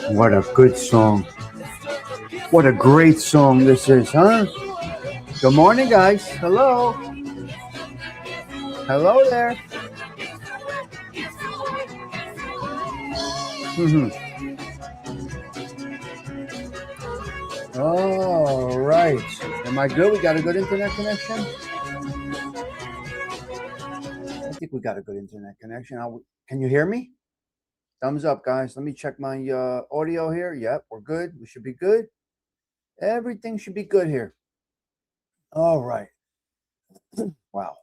What a good song. What a great song this is, huh? Good morning, guys. Hello. Hello there. All right. Am I good? We got a good internet connection? I think we got a good internet connection. Can you hear me? Thumbs up, guys. Let me check my audio here. Yep, we're good. We should be good. Everything should be good here. All right. Wow.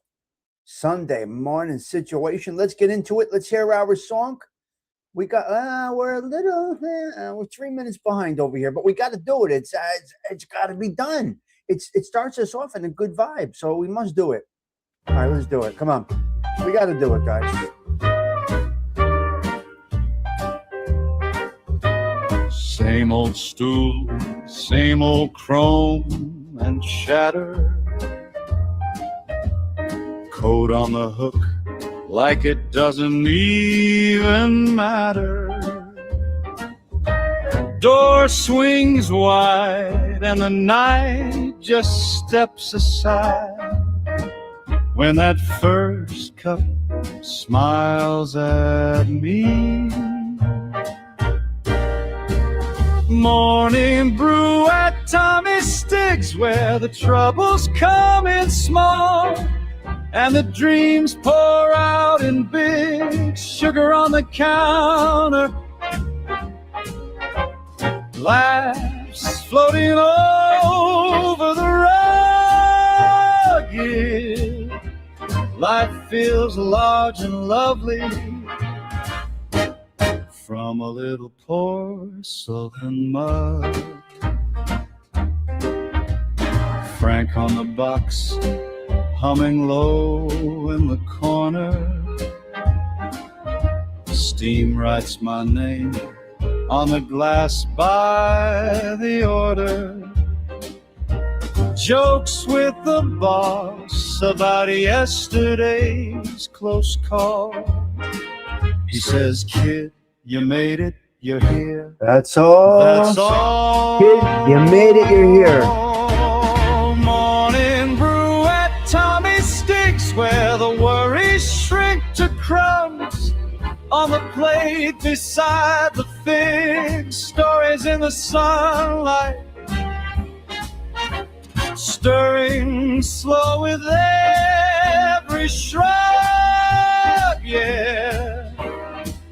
Sunday morning situation. Let's get into it. Let's hear our song. We got we're 3 minutes behind over here, but we got to do it. It's got to be done. It starts us off in a good vibe, so we must do it. All right, let's do it. Come on, we got to do it, guys. Same old stool, same old chrome and shatter. Coat on the hook, like it doesn't even matter. Door swings wide and the night just steps aside when that first cup smiles at me. Morning brew at Tommy's Stigs, where the troubles come in small and the dreams pour out in big. Sugar on the counter, laughs floating over the rugged. Life feels large and lovely from a little porcelain mug. Frank on the box, humming low in the corner. Steam writes my name on the glass by the order. Jokes with the boss about yesterday's close call. He says, kid, you made it, you're here. That's all. That's all. Kid, you made it, you're here. Morning brew at Tommy's Stigs, where the worries shrink to crumbs on the plate beside the figs. Stories in the sunlight, stirring slow with every shrug. Yeah,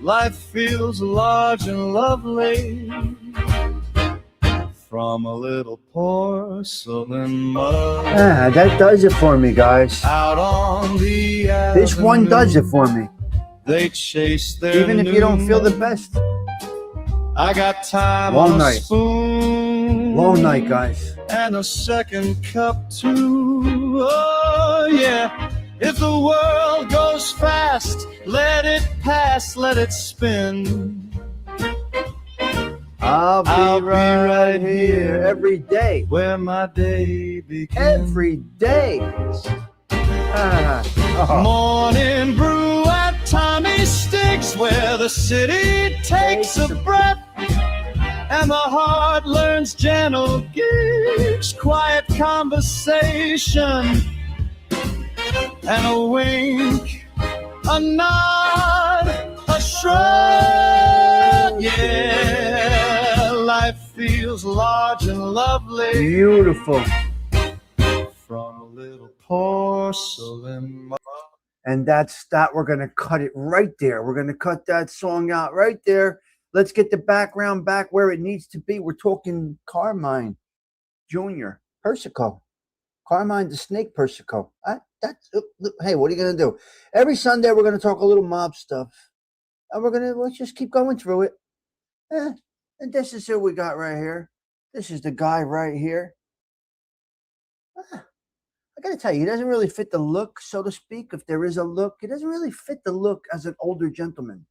life feels large and lovely from a little porcelain mug. That does it for me, guys. Out on the avenue, this one does it for me. They chase their even if you don't feel the best. I got time long on night. A spoon. Long night, guys. And a second cup too. Oh yeah. If the world goes fast, let it pass, let it spin. I'll be right here every day. Where my day begins. Every day. Morning brew at Tommy's Stigs, where the city takes a breath and the heart learns gentle gigs, quiet conversation, and a wink, a nod, a shrug. Yeah, life feels large and lovely. Beautiful. From a little porcelain mug. And that's that. We're going to cut it right there. We're going to cut that song out right there. Let's get the background back where it needs to be. We're talking Carmine Jr., Persico. Carmine the Snake Persico. Hey, what are you going to do? Every Sunday, we're going to talk a little mob stuff. And let's just keep going through it. And this is who we got right here. This is the guy right here. I got to tell you, he doesn't really fit the look, so to speak. If there is a look, he doesn't really fit the look as an older gentleman.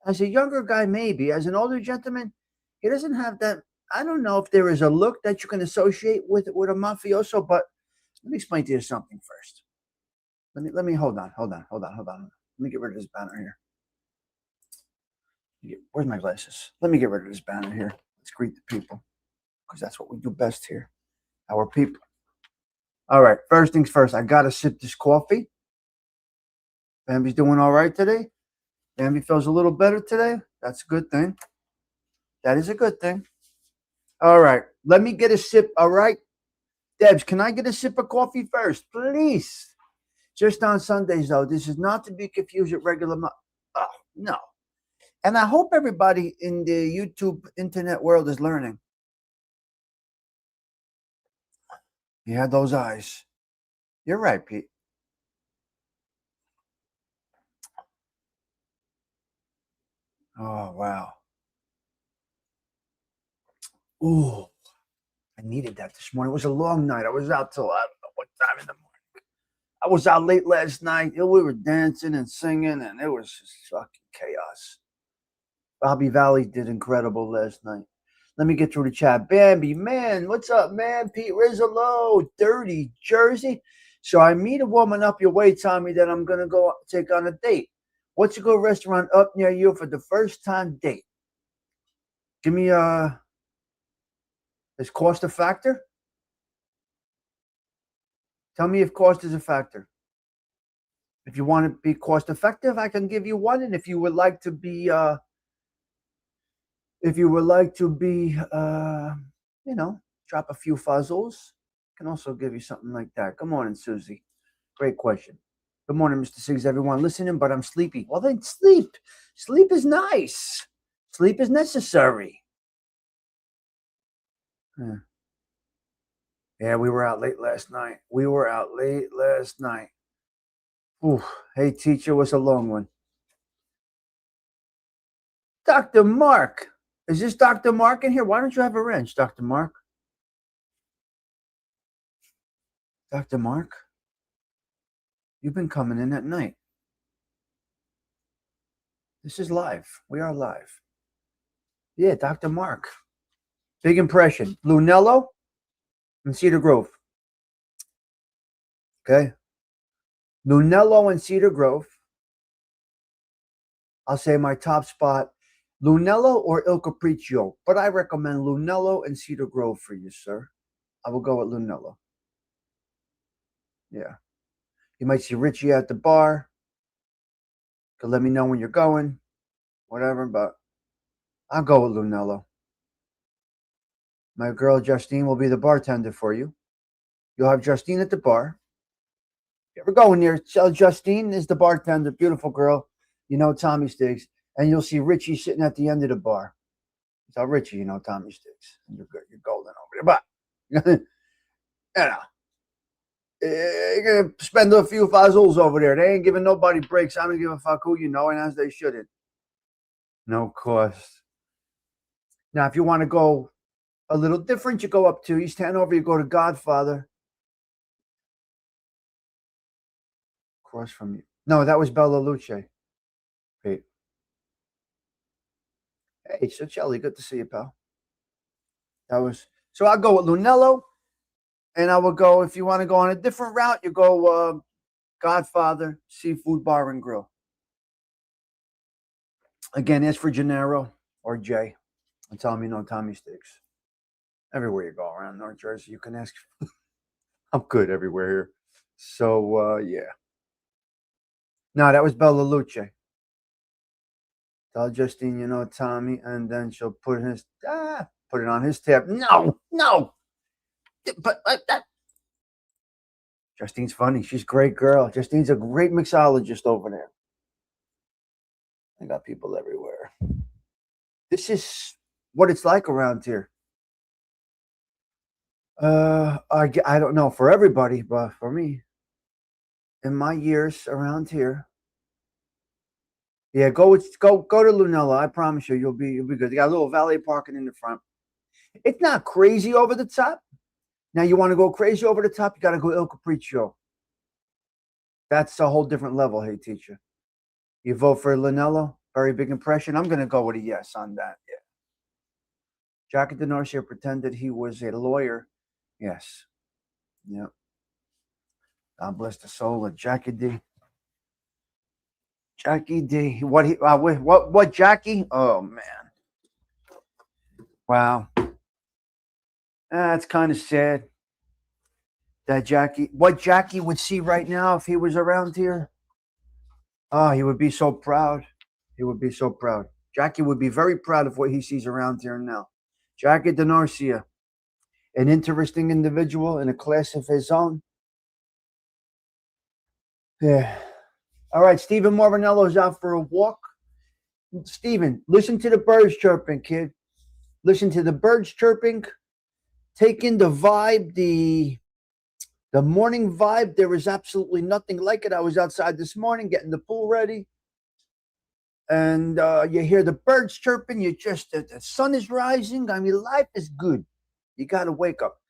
As a younger guy, maybe. As an older gentleman, he doesn't have that. I don't know if there is a look that you can associate with a mafioso, but let me explain to you something first. Let me hold on. Let me get rid of this banner here. Where's my glasses? Let me get rid of this banner here. Let's greet the people, because that's what we do best here. Our people. All right, first things first, I gotta sip this coffee. Bambi's doing all right today. Bambi feels a little better today. That's a good thing. That is a good thing. All right, let me get a sip. All right, Debs, can I get a sip of coffee first, please? Just on Sundays, though. This is not to be confused with regular. Oh, no. And I hope everybody in the YouTube internet world is learning. You had those eyes. You're right, Pete. Oh, wow. Ooh, I needed that this morning. It was a long night. I was out till I don't know what time in the morning. I was out late last night. We were dancing and singing, and it was just fucking chaos. Bobby Valley did incredible last night. Let me get through the chat. Bambi, man, what's up, man? Pete Rizzolo, Dirty Jersey. So I meet a woman up your way, Tommy, that I'm going to go take on a date. What's a good restaurant up near you for the first time date? Give me is cost a factor? Tell me if cost is a factor. If you want to be cost effective, I can give you one. And if you would like to be drop a few fuzzles, I can also give you something like that. Good morning, Susie. Great question. Good morning, Mr. Stigs, everyone listening, but I'm sleepy. Well, then sleep. Sleep is nice. Sleep is necessary. Yeah, we were out late last night. Ooh, hey, teacher, was a long one. Dr. Mark. Is this Dr. Mark in here? Why don't you have a wrench, Dr. Mark? Dr. Mark? You've been coming in at night. This is live. We are live. Yeah, Dr. Mark. Big impression. Lunello and Cedar Grove. Okay. Lunello and Cedar Grove. I'll say my top spot, Lunello or Il Capriccio, but I recommend Lunello and Cedar Grove for you, sir. I will go with Lunello. Yeah. You might see Richie at the bar. Could let me know when you're going, whatever, but I'll go with Lunello. My girl Justine will be the bartender for you. You'll have Justine at the bar. If you ever go in there, Justine is the bartender, beautiful girl. You know Tommy Stigs. And you'll see Richie sitting at the end of the bar. Tell Richie, you know Tommy Stigs. You're good. You're golden over there. But, you're going to spend a few fuzzles over there. They ain't giving nobody breaks. I don't give a fuck who you know, and as they shouldn't. No cost. Now, if you want to go a little different, you go up to East Hanover, you go to Godfather. Across from you. No, that was Bella Luce. Pete. Hey, Cicelli, good to see you, pal. So I'll go with Lunello, and I will go, if you want to go on a different route, you go Godfather, Seafood Bar and Grill. Again, ask for Gennaro or Jay, and tell them you know Tommy Stigs. Everywhere you go around North Jersey, you can ask. I'm good everywhere here. So, yeah. No, that was Bella Luce. Tell Justine, you know Tommy, and then she'll put it on his tab. No. But that. Justine's funny. She's a great girl. Justine's a great mixologist over there. I got people everywhere. This is what it's like around here. I don't know for everybody, but for me, in my years around here, yeah, go to Lunella. I promise you, you'll be good. They got a little valet parking in the front. It's not crazy over the top. Now you want to go crazy over the top, you got to go Il Capriccio. That's a whole different level. Hey, teacher, you vote for Lunello? Very big impression. I'm going to go with a yes on that. Yeah. Jackie DeNarcia pretended he was a lawyer. Yes. Yep. God bless the soul of Jackie D. Jackie D. What Jackie? Oh man. Wow. That's kind of sad. That what Jackie would see right now if he was around here. Oh, he would be so proud. He would be so proud. Jackie would be very proud of what he sees around here now. Jackie DeNarcia, an interesting individual in a class of his own. Yeah. All right, Stephen Marinello's out for a walk. Stephen, listen to the birds chirping, kid. Listen to the birds chirping. Take in the vibe, the morning vibe. There is absolutely nothing like it. I was outside this morning getting the pool ready. And you hear the birds chirping. The sun is rising. I mean, life is good. You got to wake up.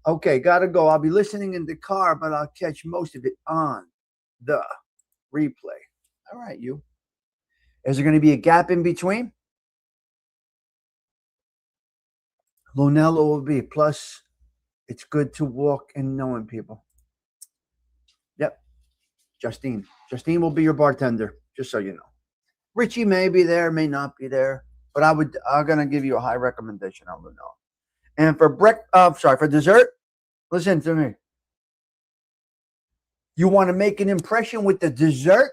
Okay, got to go. I'll be listening in the car, but I'll catch most of it on the replay. All right, you. Is there going to be a gap in between? Lunello will be. Plus, it's good to walk and knowing people. Yep. Justine will be your bartender, just so you know. Richie may be there, may not be there, but I'm going to give you a high recommendation on Lunello. And for dessert, listen to me. You want to make an impression with the dessert?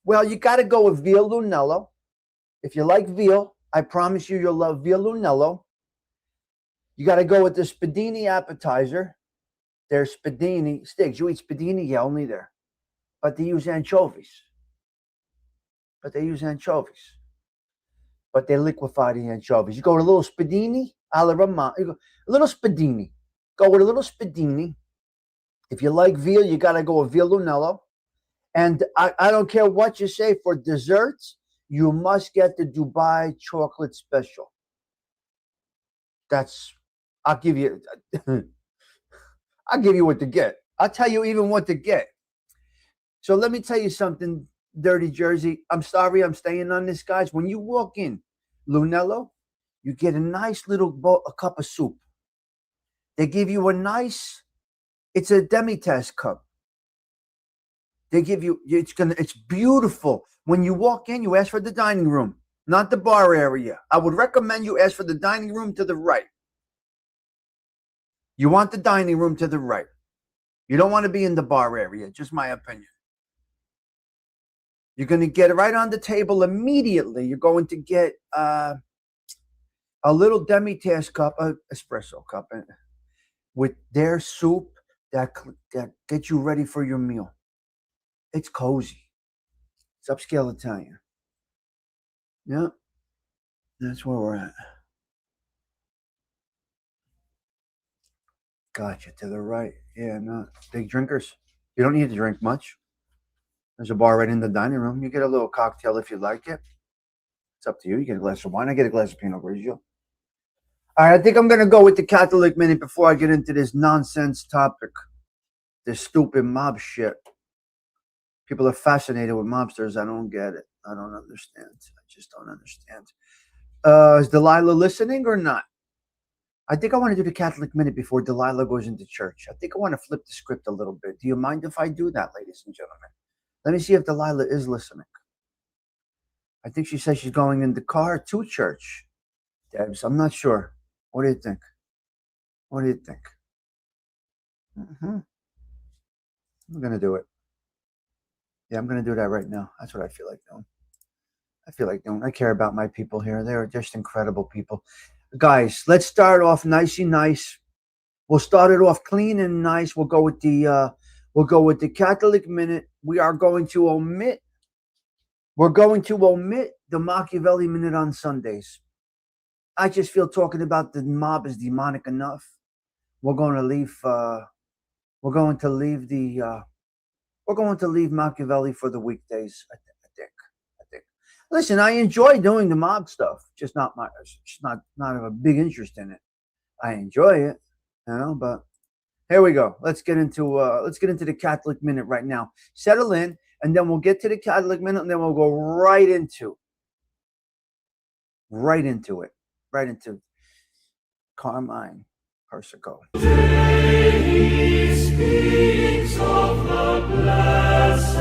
Well, you got to go with veal Lunello. If you like veal, I promise you'll love veal Lunello. You got to go with the spadini appetizer. There's spadini. Stigs, you eat spadini? Yeah, only there. But they use anchovies. But they liquefy the anchovies. You go with a little spadini, alla Romano. A little spadini. Go with a little spadini. If you like veal, you got to go with veal Lunello. And I don't care what you say for desserts, you must get the Dubai chocolate special. I'll give you what to get. I'll tell you even what to get. So let me tell you something, Dirty Jersey. I'm sorry I'm staying on this, guys. When you walk in Lunello, you get a nice a cup of soup. They give you it's a demi-tasse cup. They give you, it's beautiful. When you walk in, you ask for the dining room, not the bar area. I would recommend you ask for the dining room to the right. You want the dining room to the right. You don't want to be in the bar area, just my opinion. You're going to get it right on the table immediately. You're going to get a little demi-tasse cup, espresso cup, with their soup that gets you ready for your meal. It's cozy. It's upscale Italian. Yeah, that's where we're at. Gotcha, to the right. Yeah, no, big drinkers. You don't need to drink much. There's a bar right in the dining room. You get a little cocktail if you like it. It's up to you. You get a glass of wine. I get a glass of Pinot Grigio. All right, I think I'm going to go with the Catholic Minute before I get into this nonsense topic. This stupid mob shit. People are fascinated with mobsters. I don't get it. I don't understand. I just don't understand. Is Delilah listening or not? I think I want to do the Catholic Minute before Delilah goes into church. I think I want to flip the script a little bit. Do you mind if I do that, ladies and gentlemen? Let me see if Delilah is listening. I think she says she's going in the car to church. Debs, I'm not sure. What do you think? What do you think? I'm going to do it. Yeah, I'm going to do that right now. That's what I feel like doing. I care about my people here. They're just incredible people. Guys, let's start off nicey nice. We'll start it off clean and nice. We'll go with the Catholic Minute. We're going to omit the Machiavelli Minute on Sundays. I just feel talking about the mob is demonic enough. We're going to leave Machiavelli for the weekdays. I think. Listen, I enjoy doing the mob stuff. Just not of a big interest in it. I enjoy it, but here we go. Let's get into the Catholic Minute right now. Settle in, and then we'll get to the Catholic Minute, and then we'll go right into it. right into Carmine, Persico. He speaks of the blessed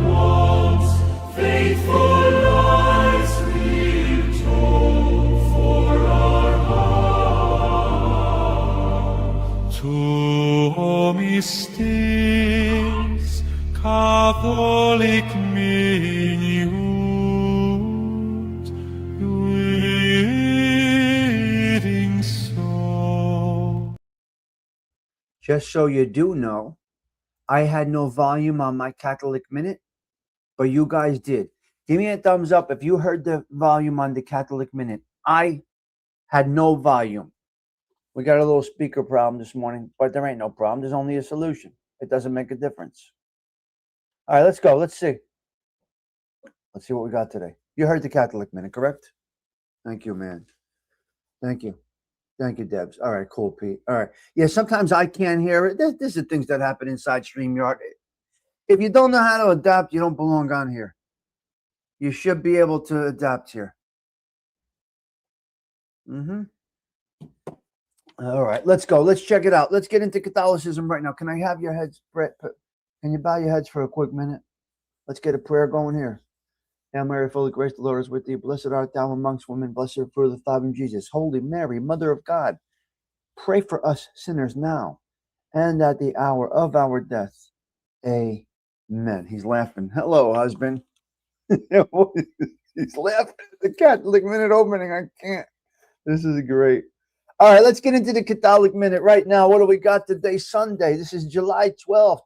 ones, faithful lives we've told for our heart. To homi Stigs, Catholic minut, reading so. Just so you do know, I had no volume on my Catholic Minute, but you guys did. Give me a thumbs up if you heard the volume on the Catholic Minute. I had no volume. We got a little speaker problem this morning, but there ain't no problem. There's only a solution. It doesn't make a difference. All right, let's go. Let's see. Let's see what we got today. You heard the Catholic Minute, correct? Thank you, man. Thank you. Thank you, Debs. All right, cool, Pete. All right. Yeah, sometimes I can't hear it. This is things that happen inside StreamYard. If you don't know how to adapt, you don't belong on here. You should be able to adapt here. All right, let's go. Let's check it out. Let's get into Catholicism right now. Can I have your heads, Brett? Can you bow your heads for a quick minute? Let's get a prayer going here. Hail Mary, full of grace, the Lord is with thee. Blessed art thou amongst women. Blessed are the fruit of thy womb, Jesus. Holy Mary, Mother of God, pray for us sinners now and at the hour of our death. Amen. He's laughing. Hello, husband. He's laughing at the Catholic Minute opening. I can't. This is great. All right, let's get into the Catholic Minute right now. What do we got today? Sunday. This is July 12th.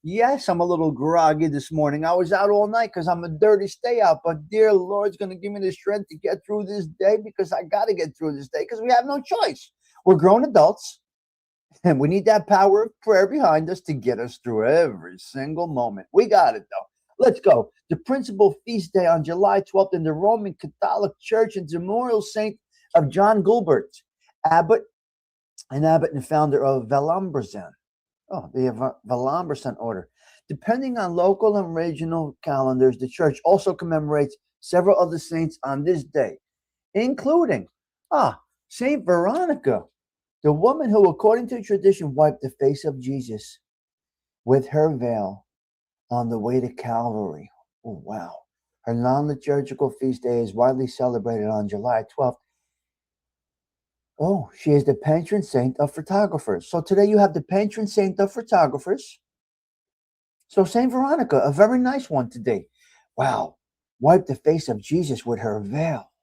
Yes, I'm a little groggy this morning. I was out all night because I'm a dirty stay out, but dear Lord's going to give me the strength to get through this day because I got to get through this day because we have no choice. We're grown adults, and we need that power of prayer behind us to get us through every single moment. We got it, though. Let's go. The principal feast day on July 12th in the Roman Catholic Church is the memorial saint of John Gilbert, abbot and founder of Valambresan. Oh, the Valambresan order. Depending on local and regional calendars, the church also commemorates several other saints on this day, including Saint Veronica, the woman who, according to tradition, wiped the face of Jesus with her veil on the way to Calvary. Oh, wow. Her non-liturgical feast day is widely celebrated on July 12th. Oh, she is the patron saint of photographers. So today you have the patron saint of photographers. So Saint Veronica, a very nice one today. Wow. Wipe the face of Jesus with her veil.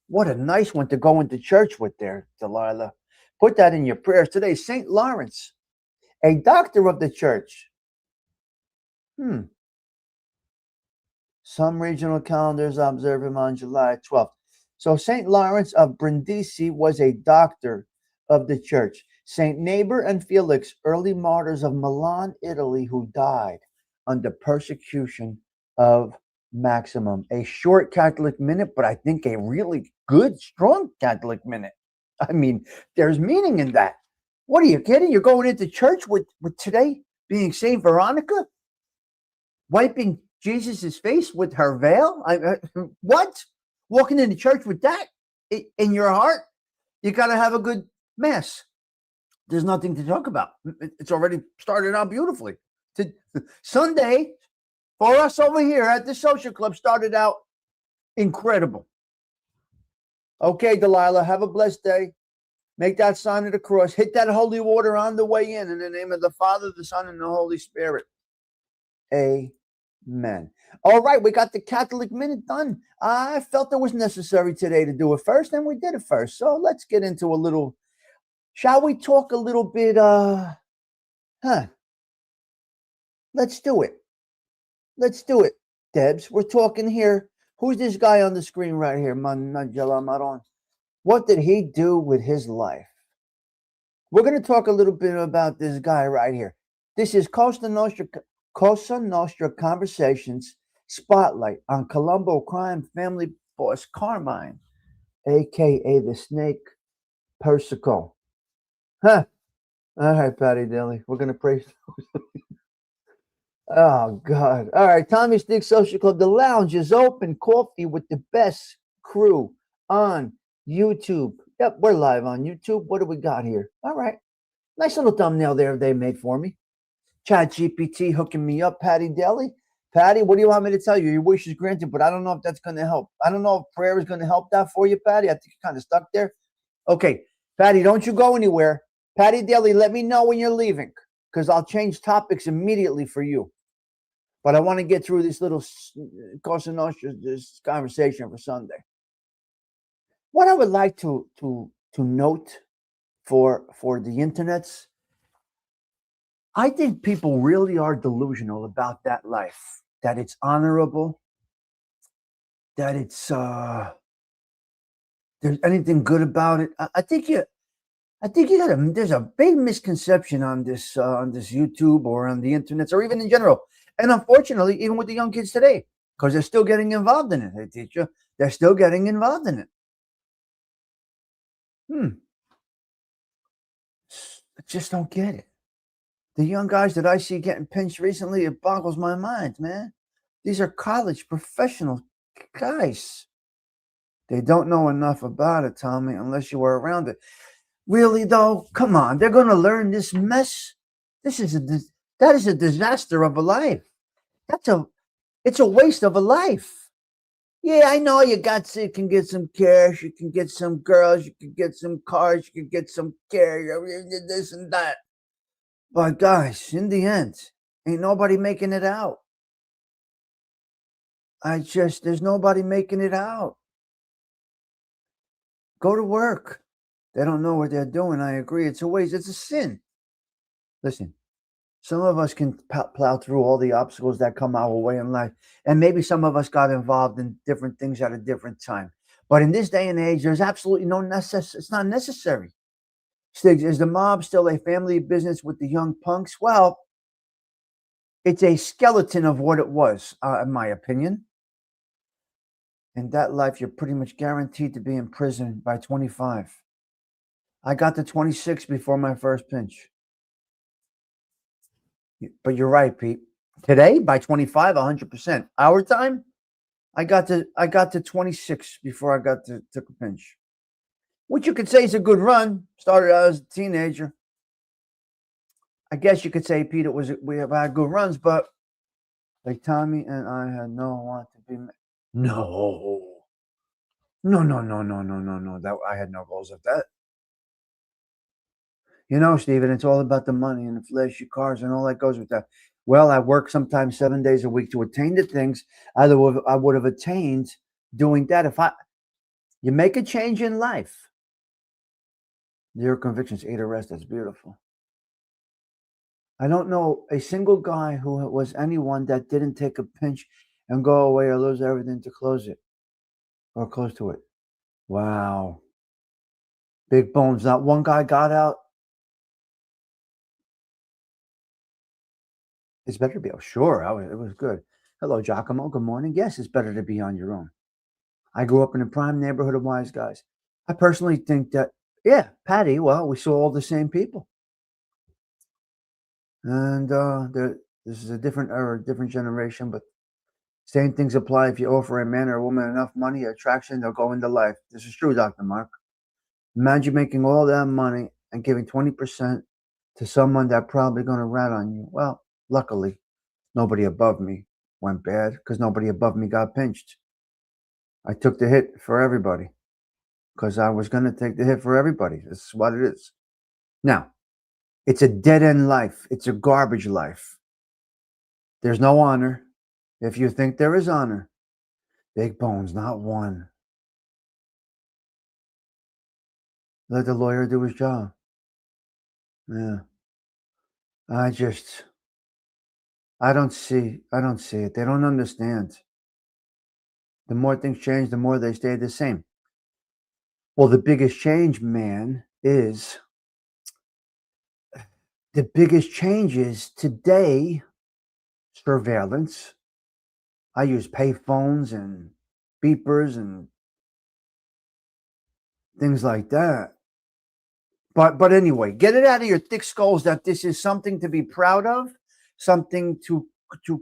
What a nice one to go into church with there, Delilah. Put that in your prayers today. Saint Lawrence, a doctor of the church. Some regional calendars observe him on July 12th. So St. Lawrence of Brindisi was a doctor of the church. St. Neighbor and Felix, early martyrs of Milan, Italy, who died under persecution of Maximum. A short Catholic minute, but I think a really good, strong Catholic minute. I mean, there's meaning in that. What are you kidding? You're going into church with today being St. Veronica? Wiping Jesus' face with her veil? What? Walking into church with that in your heart? You got to have a good mass. There's nothing to talk about. It's already started out beautifully. Sunday, for us over here at the social club, started out incredible. Okay, Delilah, have a blessed day. Make that sign of the cross. Hit that holy water on the way in the name of the Father, the Son, and the Holy Spirit. Amen. All right, we got the Catholic Minute done. I felt it was necessary today to do it first, and we did it first. So let's get into a little, shall we talk a little bit, Let's do it. Let's do it, Debs. We're talking here. Who's this guy on the screen right here? Manjala Maron. What did he do with his life? We're going to talk a little bit about this guy right here. This is Cosa Nostra Conversations Spotlight on Colombo crime family boss Carmine, a.k.a. the Snake Persico. All right, Patty Daly. We're going to pray. Oh, God. All right, Tommy Stigs Social Club. The lounge is open. Coffee with the best crew on YouTube. Yep, we're live on YouTube. What do we got here? All right. Nice little thumbnail there they made for me. Chat GPT hooking me up, Patty Daly. Patty, what do you want me to tell you? Your wish is granted, but I don't know if that's going to help. I don't know if prayer is going to help that for you, Patty. I think you're kind of stuck there. Okay, Patty, don't you go anywhere. Patty Daly, let me know when you're leaving because I'll change topics immediately for you. But I want to get through this little Cosa Nostra, this conversation for Sunday. What I would like to note for the internets, I think people really are delusional about that life, that it's honorable, that it's there's anything good about it. I think you got there's a big misconception on this YouTube or on the internet or even in general. And unfortunately, even with the young kids today, because they're still getting involved in it, hey, teacher, they're still getting involved in it. I just don't get it. The young guys that I see getting pinched recently, it boggles my mind, man. These are college professional guys. They don't know enough about it, Tommy, unless you were around it. Really, though? Come on. They're going to learn this mess? That is a disaster of a life. It's a waste of a life. Yeah, I know you can get some cash, you can get some girls, you can get some cars, you can get some care, this and that. But guys, in the end, ain't nobody making it out. There's nobody making it out. Go to work. They don't know what they're doing. I agree. It's a waste. It's a sin. Listen, some of us can plow through all the obstacles that come our way in life. And maybe some of us got involved in different things at a different time. But in this day and age, there's absolutely no necessity. It's not necessary. Stigs, is the mob still a family business with the young punks? Well, it's a skeleton of what it was, in my opinion. In that life, you're pretty much guaranteed to be in prison by 25. I got to 26 before my first pinch. But you're right, Pete. Today, by 25, 100%. Our time, I got to 26 before I took a pinch. Which you could say is a good run. Started out as a teenager. I guess you could say, Pete, we have had good runs, but like Tommy and I had no want to be. No. That I had no goals of that. You know, Stephen, it's all about the money and the flashy cars and all that goes with that. Well, I work sometimes 7 days a week to attain the things I would have attained doing that. You make a change in life. Your convictions, 8 arrests. That's beautiful. I don't know a single guy who was anyone that didn't take a pinch and go away or lose everything to close it or close to it. Wow. Big bones. Not one guy got out. It's better to be. Oh, sure. It was good. Hello, Giacomo. Good morning. Yes, it's better to be on your own. I grew up in a prime neighborhood of wise guys. I personally think that, yeah, Patty, well, we saw all the same people. And this is a different era, different generation, but same things apply. If you offer a man or a woman enough money, attraction, they'll go into life. This is true, Dr. Mark. Imagine making all that money and giving 20% to someone that's probably going to rat on you. Well, luckily, nobody above me went bad because nobody above me got pinched. I took the hit for everybody because I was going to take the hit for everybody. This is what it is. Now, it's a dead-end life. It's a garbage life. There's no honor. If you think there is honor, big bones, not one. Let the lawyer do his job. Yeah. I don't see it. They don't understand. The more things change, the more they stay the same. Well, the biggest change, man, is today surveillance. I use payphones and beepers and things like that. But anyway, get it out of your thick skulls that this is something to be proud of, something to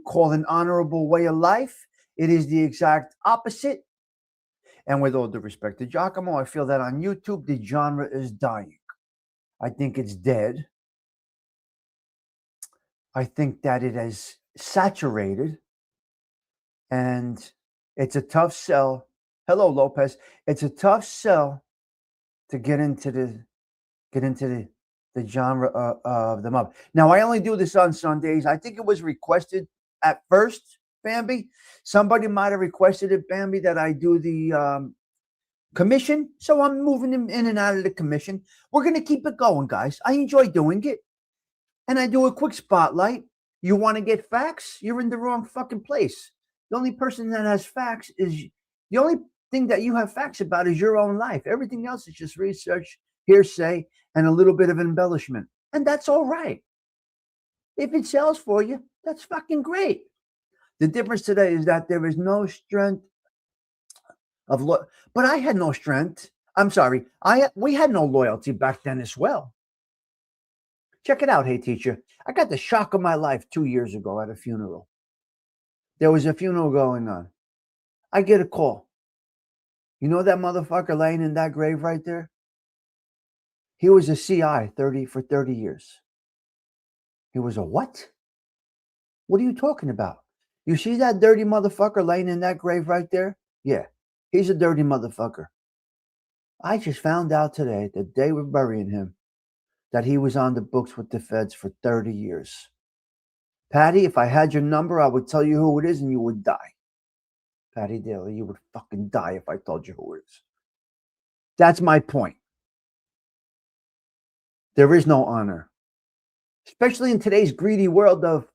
call an honorable way of life. It is the exact opposite. And with all due respect to Giacomo, I feel that on YouTube, the genre is dying. I think it's dead. I think that it is saturated. And it's a tough sell. Hello, Lopez. It's a tough sell to get into the genre of the mob. Now, I only do this on Sundays. I think it was requested at first, Bambi. Somebody might have requested it, Bambi, that I do the commission. So I'm moving him in and out of the commission. We're going to keep it going, guys. I enjoy doing it. And I do a quick spotlight. You want to get facts? You're in the wrong fucking place. The only person that has facts is the only thing that you have facts about is your own life. Everything else is just research, hearsay, and a little bit of embellishment. And that's all right. If it sells for you, that's fucking great. The difference today is that there is no strength of but I had no strength. I'm sorry. We had no loyalty back then as well. Check it out, hey teacher. I got the shock of my life 2 years ago at a funeral. There was a funeral going on. I get a call. You know that motherfucker laying in that grave right there? He was a CI for 30 years. He was a what? What are you talking about? You see that dirty motherfucker laying in that grave right there? Yeah, he's a dirty motherfucker. I just found out today, the day we're burying him, that he was on the books with the feds for 30 years. Patty, if I had your number, I would tell you who it is and you would die. Patty Daly, you would fucking die if I told you who it is. That's my point. There is no honor. Especially in today's greedy world of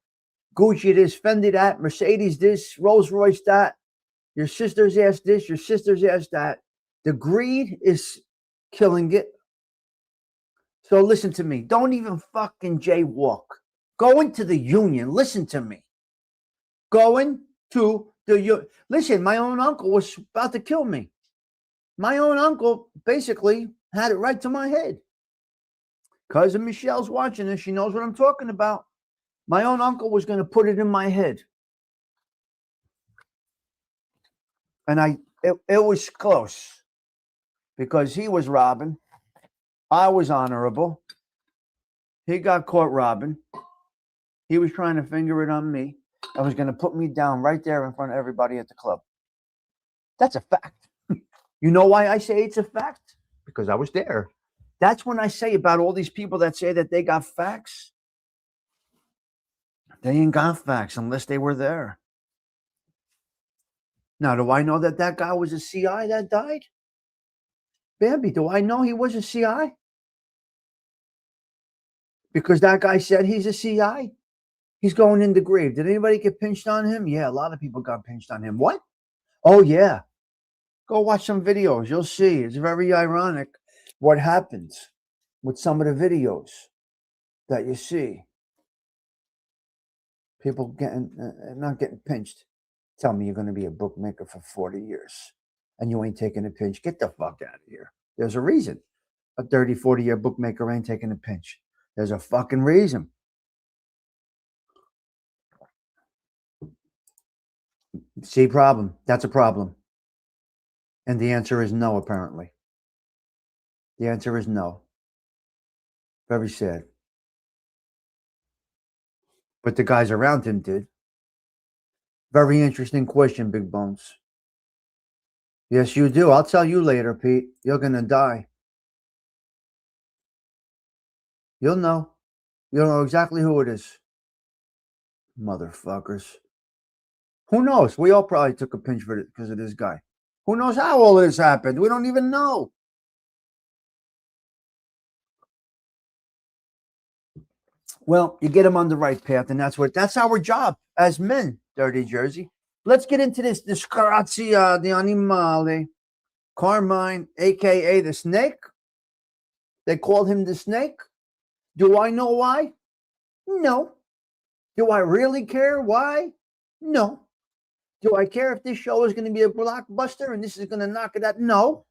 Gucci this, Fendi that, Mercedes this, Rolls Royce that, your sister's ass this, your sister's ass that. The greed is killing it. So listen to me. Don't even fucking jaywalk. Go into the union. Listen to me. Going to the union. Listen, my own uncle was about to kill me. My own uncle basically had it right to my head. Cousin Michelle's watching this. She knows what I'm talking about. My own uncle was going to put it in my head. And it was close. Because he was robbing. I was honorable. He got caught robbing. He was trying to finger it on me. And was going to put me down right there in front of everybody at the club. That's a fact. You know why I say it's a fact? Because I was there. That's when I say about all these people that say that they got facts. They ain't got facts unless they were there. Now, do I know that that guy was a CI that died? Bambi, do I know he was a CI? Because that guy said he's a CI? He's going in the grave. Did anybody get pinched on him? Yeah, a lot of people got pinched on him. What? Oh, yeah. Go watch some videos. You'll see. It's very ironic what happens with some of the videos that you see. People not getting pinched. Tell me you're going to be a bookmaker for 40 years and you ain't taking a pinch. Get the fuck out of here. There's a reason. A 30, 40-year bookmaker ain't taking a pinch. There's a fucking reason. See, problem. That's a problem. And the answer is no, apparently. The answer is no. Very sad. But the guys around him did. Very interesting question, Big Bones. Yes, you do. I'll tell you later, Pete. You're going to die. You'll know. You'll know exactly who it is. Motherfuckers. Who knows? We all probably took a pinch for it because of this guy. Who knows how all this happened? We don't even know. Well, you get him on the right path, and that's our job as men, Dirty Jersey. Let's get into this Disgrazia di Animale. Carmine, a.k.a. the Snake. They called him the Snake. Do I know why? No. Do I really care why? No. Do I care if this show is going to be a blockbuster and this is going to knock it out? No.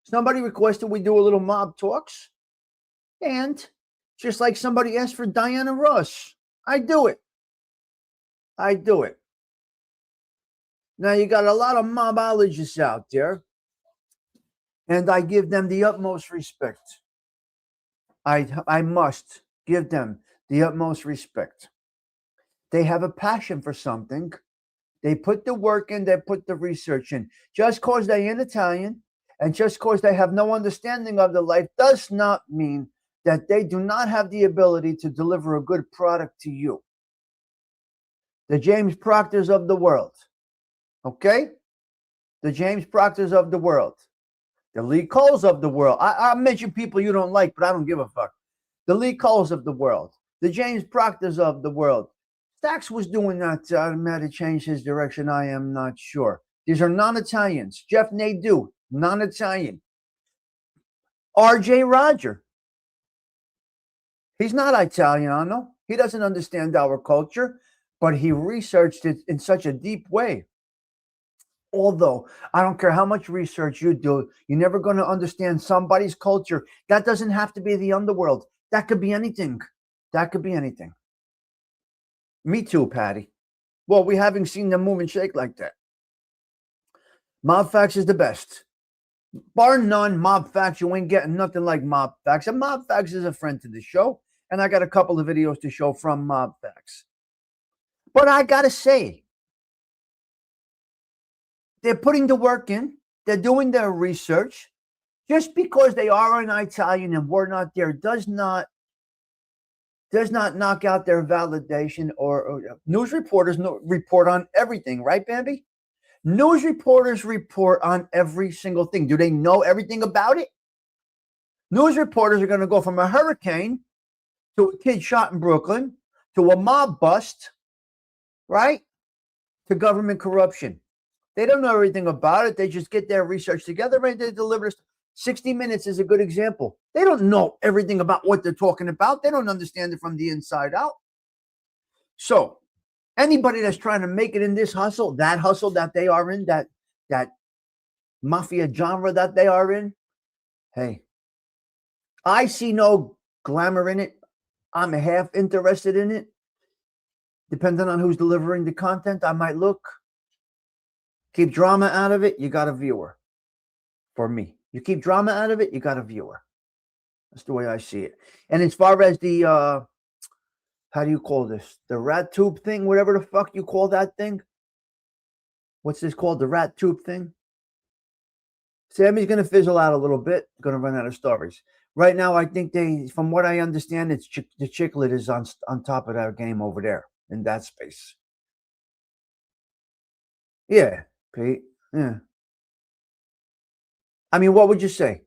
Somebody requested we do a little mob talks. And just like somebody asked for Diana Ross, I do it. I do it. Now, you got a lot of mobologists out there, and I give them the utmost respect. I must give them the utmost respect. They have a passion for something. They put the work in, they put the research in. Just because they ain't Italian and just because they have no understanding of the life does not mean that they do not have the ability to deliver a good product to you. The James Proctors of the world. Okay? The James Proctors of the world. The Lee Coles of the world. I mention people you don't like, but I don't give a fuck. The Lee Coles of the world. The James Proctors of the world. Stax was doing that. Might have changed his direction. I am not sure. These are non-Italians. Jeff Nadeau, non-Italian. R.J. Roger. He's not Italiano. He doesn't understand our culture, but he researched it in such a deep way. Although, I don't care how much research you do, you're never going to understand somebody's culture. That doesn't have to be the underworld. That could be anything. That could be anything. Me too, Patty. Well, we haven't seen them move and shake like that. Mob Facts is the best. Bar none, Mob Facts, you ain't getting nothing like Mob Facts. And Mob Facts is a friend to the show. And I got a couple of videos to show from Mob Facts. But I got to say, they're putting the work in. They're doing their research. Just because they are an Italian and we're not there does not knock out their validation. Or news reporters report on everything, right, Bambi? News reporters report on every single thing. Do they know everything about it? News reporters are going to go from a hurricane to a kid shot in Brooklyn to a mob bust, right, to government corruption. They don't know everything about it. They just get their research together and they deliver. 60 Minutes is a good example. They don't know everything about what they're talking about. They don't understand it from the inside out. So anybody that's trying to make it in this hustle that they are in, that mafia genre that they are in, hey, I see no glamour in it. I'm half interested in it. Depending on who's delivering the content, I might look. Keep drama out of it, you got a viewer. For me. You keep drama out of it, you got a viewer. That's the way I see it. And as far as the, how do you call this? The rat tube thing, whatever the fuck you call that thing. What's this called? The rat tube thing? Sammy's going to fizzle out a little bit. Going to run out of stories. Right now, I think from what I understand, it's the Chicklet is on top of that game over there in that space. Yeah, Pete. Yeah. I mean, what would you say?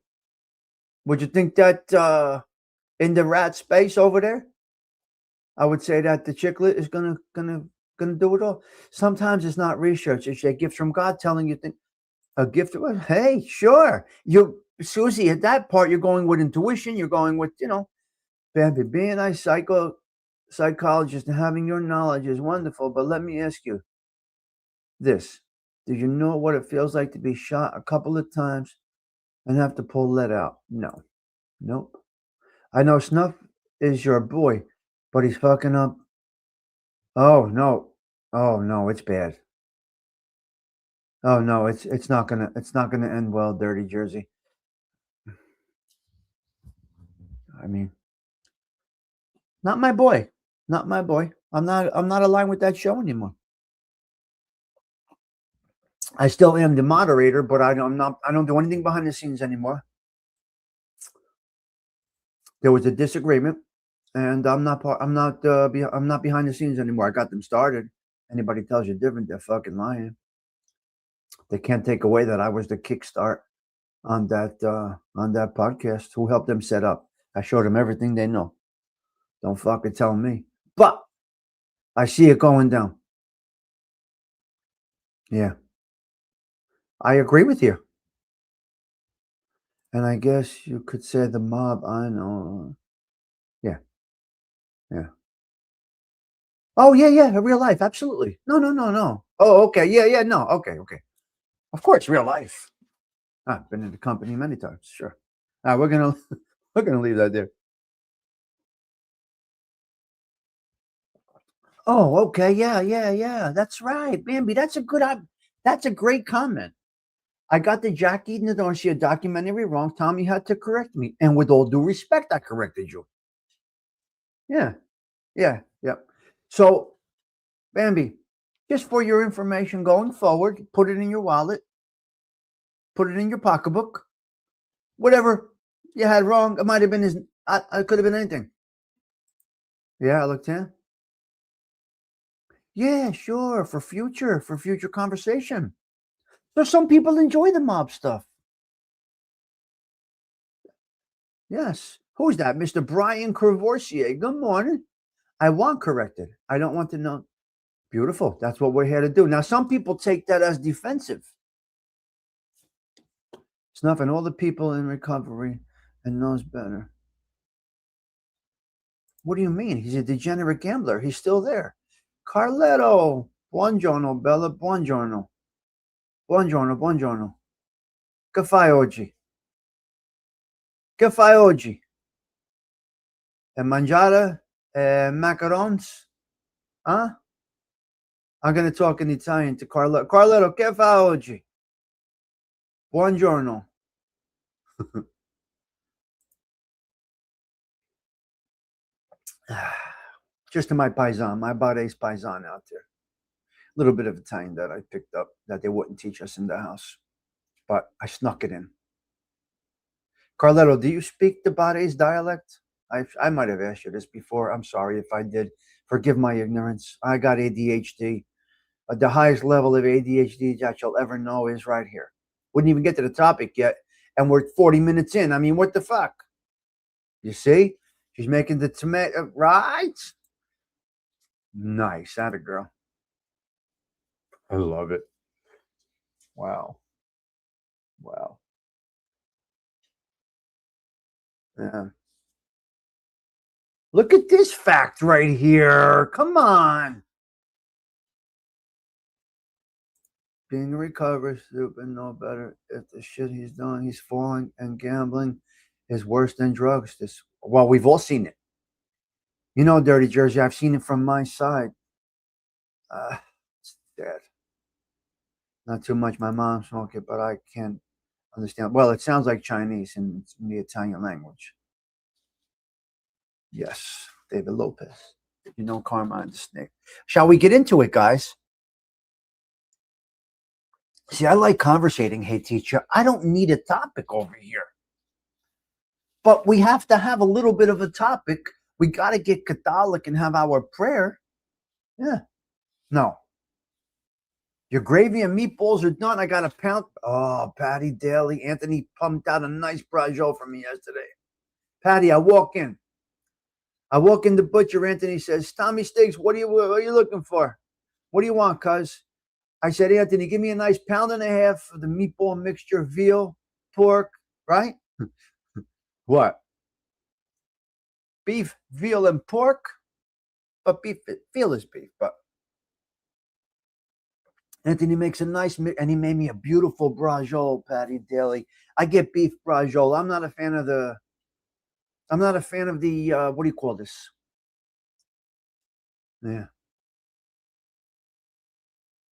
Would you think that in the rat space over there, I would say that the Chicklet is gonna do it all. Sometimes it's not research; it's a gift from God telling you a gift. Hey, sure, Susie. At that part, you're going with intuition. You're going with being a psychologist and having your knowledge is wonderful. But let me ask you this: do you know what it feels like to be shot a couple of times and have to pull lead out? No. Nope. I know Snuff is your boy, but he's fucking up. Oh no. Oh no, it's bad. Oh no, it's not gonna end well, Dirty Jersey. I mean, not my boy. Not my boy. I'm not aligned with that show anymore. I still am the moderator, but I don't do anything behind the scenes anymore. There was a disagreement, and I'm not behind the scenes anymore. I got them started. Anybody tells you different, they're fucking lying. They can't take away that I was the kickstart on that podcast. Who helped them set up? I showed them everything they know. Don't fucking tell me. But I see it going down. Yeah. I agree with you. And I guess you could say the mob, I know. Yeah. Yeah. Oh, yeah, in real life. Absolutely. No. Oh, okay. Yeah, no. Okay. Of course, real life. I've been in the company many times. Sure. We're gonna leave that there. Oh, okay. Yeah. That's right, Bambi. That's a good. That's a great comment. I got the Jack Eating the Dorsey documentary wrong. Tommy had to correct me. And with all due respect, I corrected you. Yeah. Yeah. Yep. So, Bambi, just for your information going forward, put it in your wallet, put it in your pocketbook, whatever you had wrong. It might have been it could have been anything. Yeah, I looked in. Yeah, sure. For future conversation. So some people enjoy the mob stuff. Yes. Who's that? Mr. Brian Crevorsier. Good morning. I want corrected. I don't want to know. Beautiful. That's what we're here to do. Now, some people take that as defensive. Snuffing all the people in recovery and knows better. What do you mean? He's a degenerate gambler. He's still there. Carletto. Buongiorno, Bella. Buongiorno. Buongiorno, buongiorno. Che fai oggi? Che fai oggi? E mangiare? Macarons? Huh? I'm going to talk in Italian to Carletto. Carletto, che fai oggi? Buongiorno. Just to my paisan, my Barese paisan out there. A little bit of Italian that I picked up that they wouldn't teach us in the house, but I snuck it in. Carletto, do you speak the Barese dialect? I might have asked you this before. I'm sorry if I did. Forgive my ignorance. I got ADHD. The highest level of ADHD that you'll ever know is right here. Wouldn't even get to the topic yet, and we're 40 minutes in. I mean, what the fuck? You see? She's making the tomato, right? Nice. That a girl. I love it. Wow. Wow. Yeah. Look at this fact right here. Come on. Being a recovery stupid, no better. If the shit he's doing, he's falling and gambling is worse than drugs. Well, we've all seen it. You know, Dirty Jersey, I've seen it from my side. It's dead. Not too much. My mom smoked it, but I can't understand. Well, it sounds like Chinese in the Italian language. Yes, David Lopez. You know Carmine the Snake. Shall we get into it, guys? See, I like conversating, hey teacher. I don't need a topic over here. But we have to have a little bit of a topic. We got to get Catholic and have our prayer. Yeah. No. Your gravy and meatballs are done. I got a pound. Oh, Patty Daly. Anthony pumped out a nice brajol for me yesterday. Patty, I walk in the butcher. Anthony says, Tommy Stigs, what are you looking for? What do you want, cuz? I said, Anthony, give me a nice pound and a half of the meatball mixture, veal, pork, right? What? Beef, veal, and pork? But veal is beef, but Anthony makes a nice, and he made me a beautiful brajol, Patty Daly. I get beef brajol. I'm not a fan of the, what do you call this? Yeah.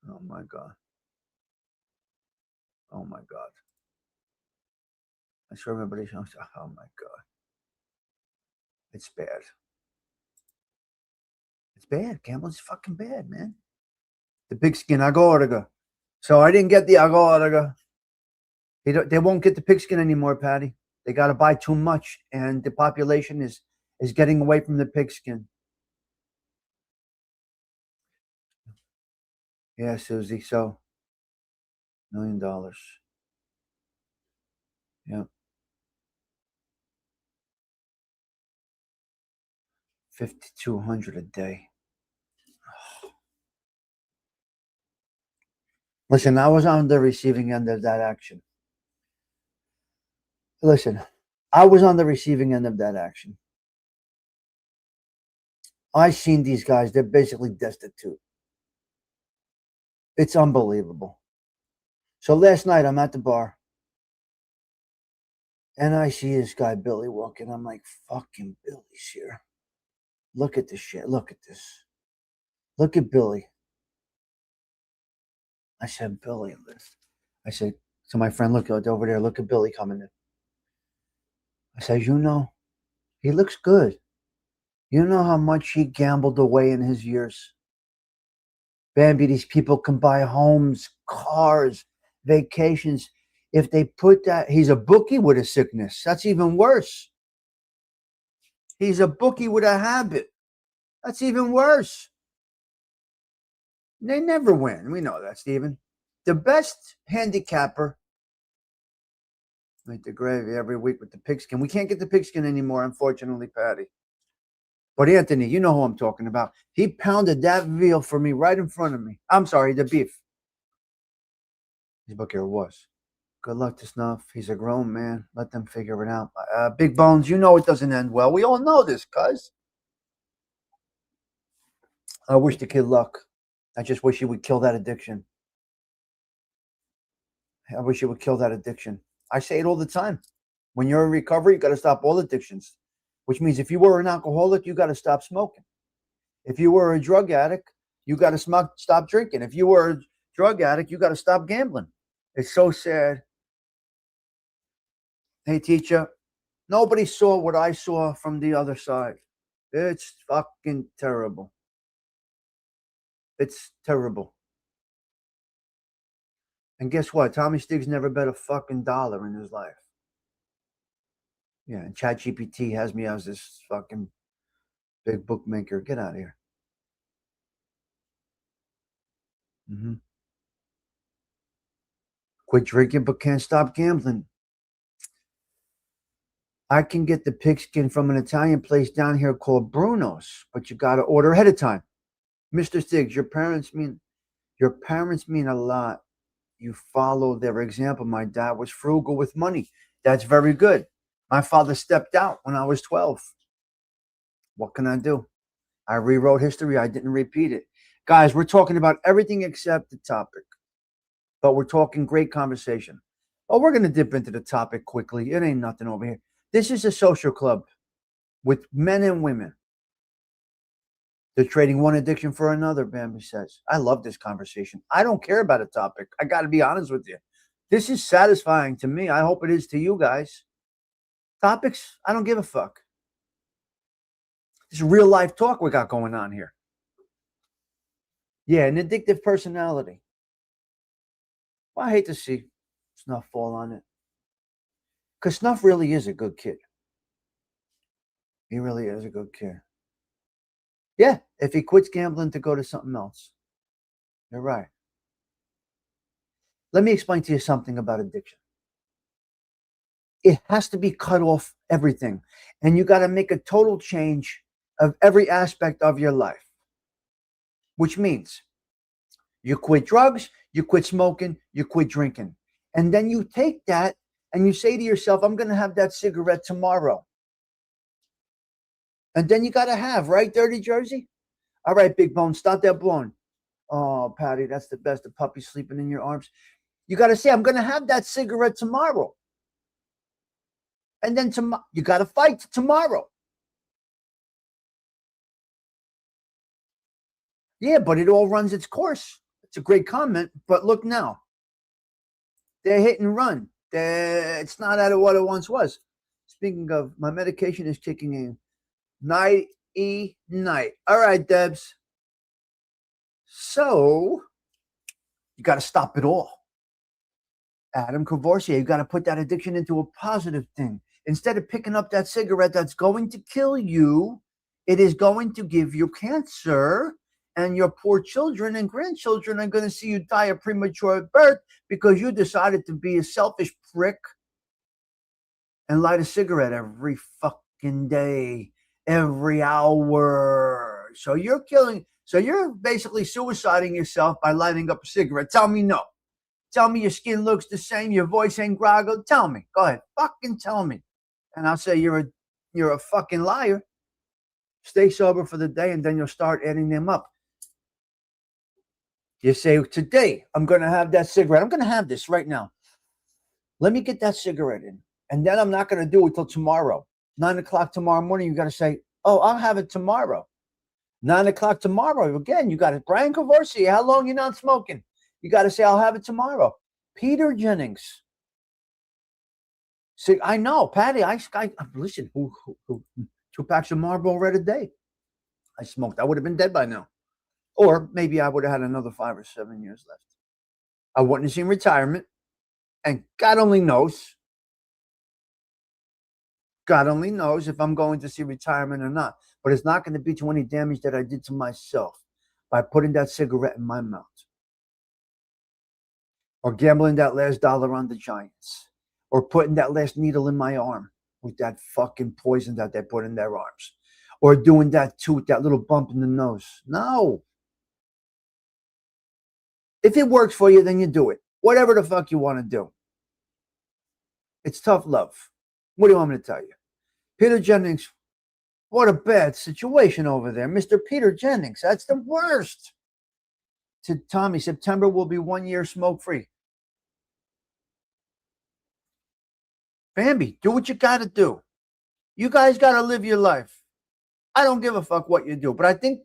Oh my God. Oh my God. I sure remember these songs. Oh my God. It's bad. It's bad. Gambling's fucking bad, man. The pigskin, agorga. So I didn't get the agorga. They won't get the pigskin anymore, Patty. They got to buy too much, and the population is getting away from the pigskin. Yeah, Susie. So, $1 million. Yeah. 5,200 a day. Listen, I was on the receiving end of that action. Listen, I was on the receiving end of that action. I seen these guys. They're basically destitute. It's unbelievable. So last night I'm at the bar and I see this guy, Billy, walking. I'm like, fucking Billy's here. Look at this shit. Look at this. Look at Billy. I said, Billy, listen. I said to my friend, look over there. Look at Billy coming in. I said, he looks good. You know how much he gambled away in his years? Bambi, these people can buy homes, cars, vacations. If they put that, he's a bookie with a sickness. That's even worse. He's a bookie with a habit. That's even worse. They never win. We know that, Stephen. The best handicapper, like the gravy every week with the pigskin. We can't get the pigskin anymore, unfortunately, Patty. But Anthony, you know who I'm talking about. He pounded that veal for me right in front of me. I'm sorry, the beef. His book here was. Good luck to Snuff. He's a grown man. Let them figure it out. Big Bones, you know it doesn't end well. We all know this, cuz. I wish the kid luck. I just wish he would kill that addiction. I wish he would kill that addiction. I say it all the time. When you're in recovery, you got to stop all addictions, which means if you were an alcoholic, you got to stop smoking. If you were a drug addict, you got to stop drinking. If you were a drug addict, you got to stop gambling. It's so sad. Hey, teacher, nobody saw what I saw from the other side. It's fucking terrible. It's terrible. And guess what? Tommy Stigs never bet a fucking dollar in his life. Yeah, and ChatGPT has me as this fucking big bookmaker. Get out of here. Quit drinking but can't stop gambling. I can get the pigskin from an Italian place down here called Bruno's, but you got to order ahead of time. Mr. Stiggs, your parents mean a lot. You follow their example. My dad was frugal with money. That's very good. My father stepped out when I was 12. What can I do? I rewrote history. I didn't repeat it. Guys, we're talking about everything except the topic, but we're talking great conversation. Oh, we're going to dip into the topic quickly. It ain't nothing over here. This is a social club with men and women. They're trading one addiction for another, Bambi says. I love this conversation. I don't care about a topic. I got to be honest with you. This is satisfying to me. I hope it is to you guys. Topics, I don't give a fuck. This is real life talk we got going on here. Yeah, an addictive personality. Well, I hate to see Snuff fall on it. Because Snuff really is a good kid. He really is a good kid. Yeah, if he quits gambling to go to something else. You're right. Let me explain to you something about addiction. It has to be cut off everything. And you got to make a total change of every aspect of your life. Which means you quit drugs, you quit smoking, you quit drinking. And then you take that and you say to yourself, I'm going to have that cigarette tomorrow. And then you got to have, right, Dirty Jersey? All right, Big Bone, stop that blowing. Oh, Patty, that's the best. The puppy sleeping in your arms. You got to say, I'm going to have that cigarette tomorrow. And then you got to fight tomorrow. Yeah, but it all runs its course. It's a great comment, but look now. They're hit and run. It's not out of what it once was. Speaking of, my medication is kicking in. Night. All right, Debs. So, you got to stop it all. Adam Cavoursier, you got to put that addiction into a positive thing. Instead of picking up that cigarette that's going to kill you, it is going to give you cancer, and your poor children and grandchildren are going to see you die a premature birth because you decided to be a selfish prick and light a cigarette every fucking day, every hour. So you're basically suiciding yourself by lighting up a cigarette. Tell me no. Tell me your skin looks the same, your voice ain't groggled. Tell me. Go ahead. Fucking tell me. And I'll say you're a fucking liar. Stay sober for the day, and then you'll start adding them up. You say, today, I'm going to have that cigarette. I'm going to have this right now. Let me get that cigarette in. And then I'm not going to do it till tomorrow. 9 o'clock tomorrow morning, you got to say, oh, I'll have it tomorrow. 9 o'clock tomorrow. Again, you got it. Brian Cavoursier, how long you not smoking? You got to say, I'll have it tomorrow. Peter Jennings. See, I know, Patty. Listen. 2 packs of Marlboro Red a day. I smoked. I would have been dead by now, or maybe I would have had another 5 or 7 years left. I wouldn't have seen retirement, and God only knows. God only knows if I'm going to see retirement or not. But it's not going to be to any damage that I did to myself by putting that cigarette in my mouth or gambling that last dollar on the Giants or putting that last needle in my arm with that fucking poison that they put in their arms or doing that too with that little bump in the nose. No. If it works for you, then you do it. Whatever the fuck you want to do. It's tough love. What do you want me to tell you? Peter Jennings, what a bad situation over there. Mr. Peter Jennings, that's the worst. To Tommy, September will be 1 year smoke-free. Bambi, do what you got to do. You guys got to live your life. I don't give a fuck what you do, but I think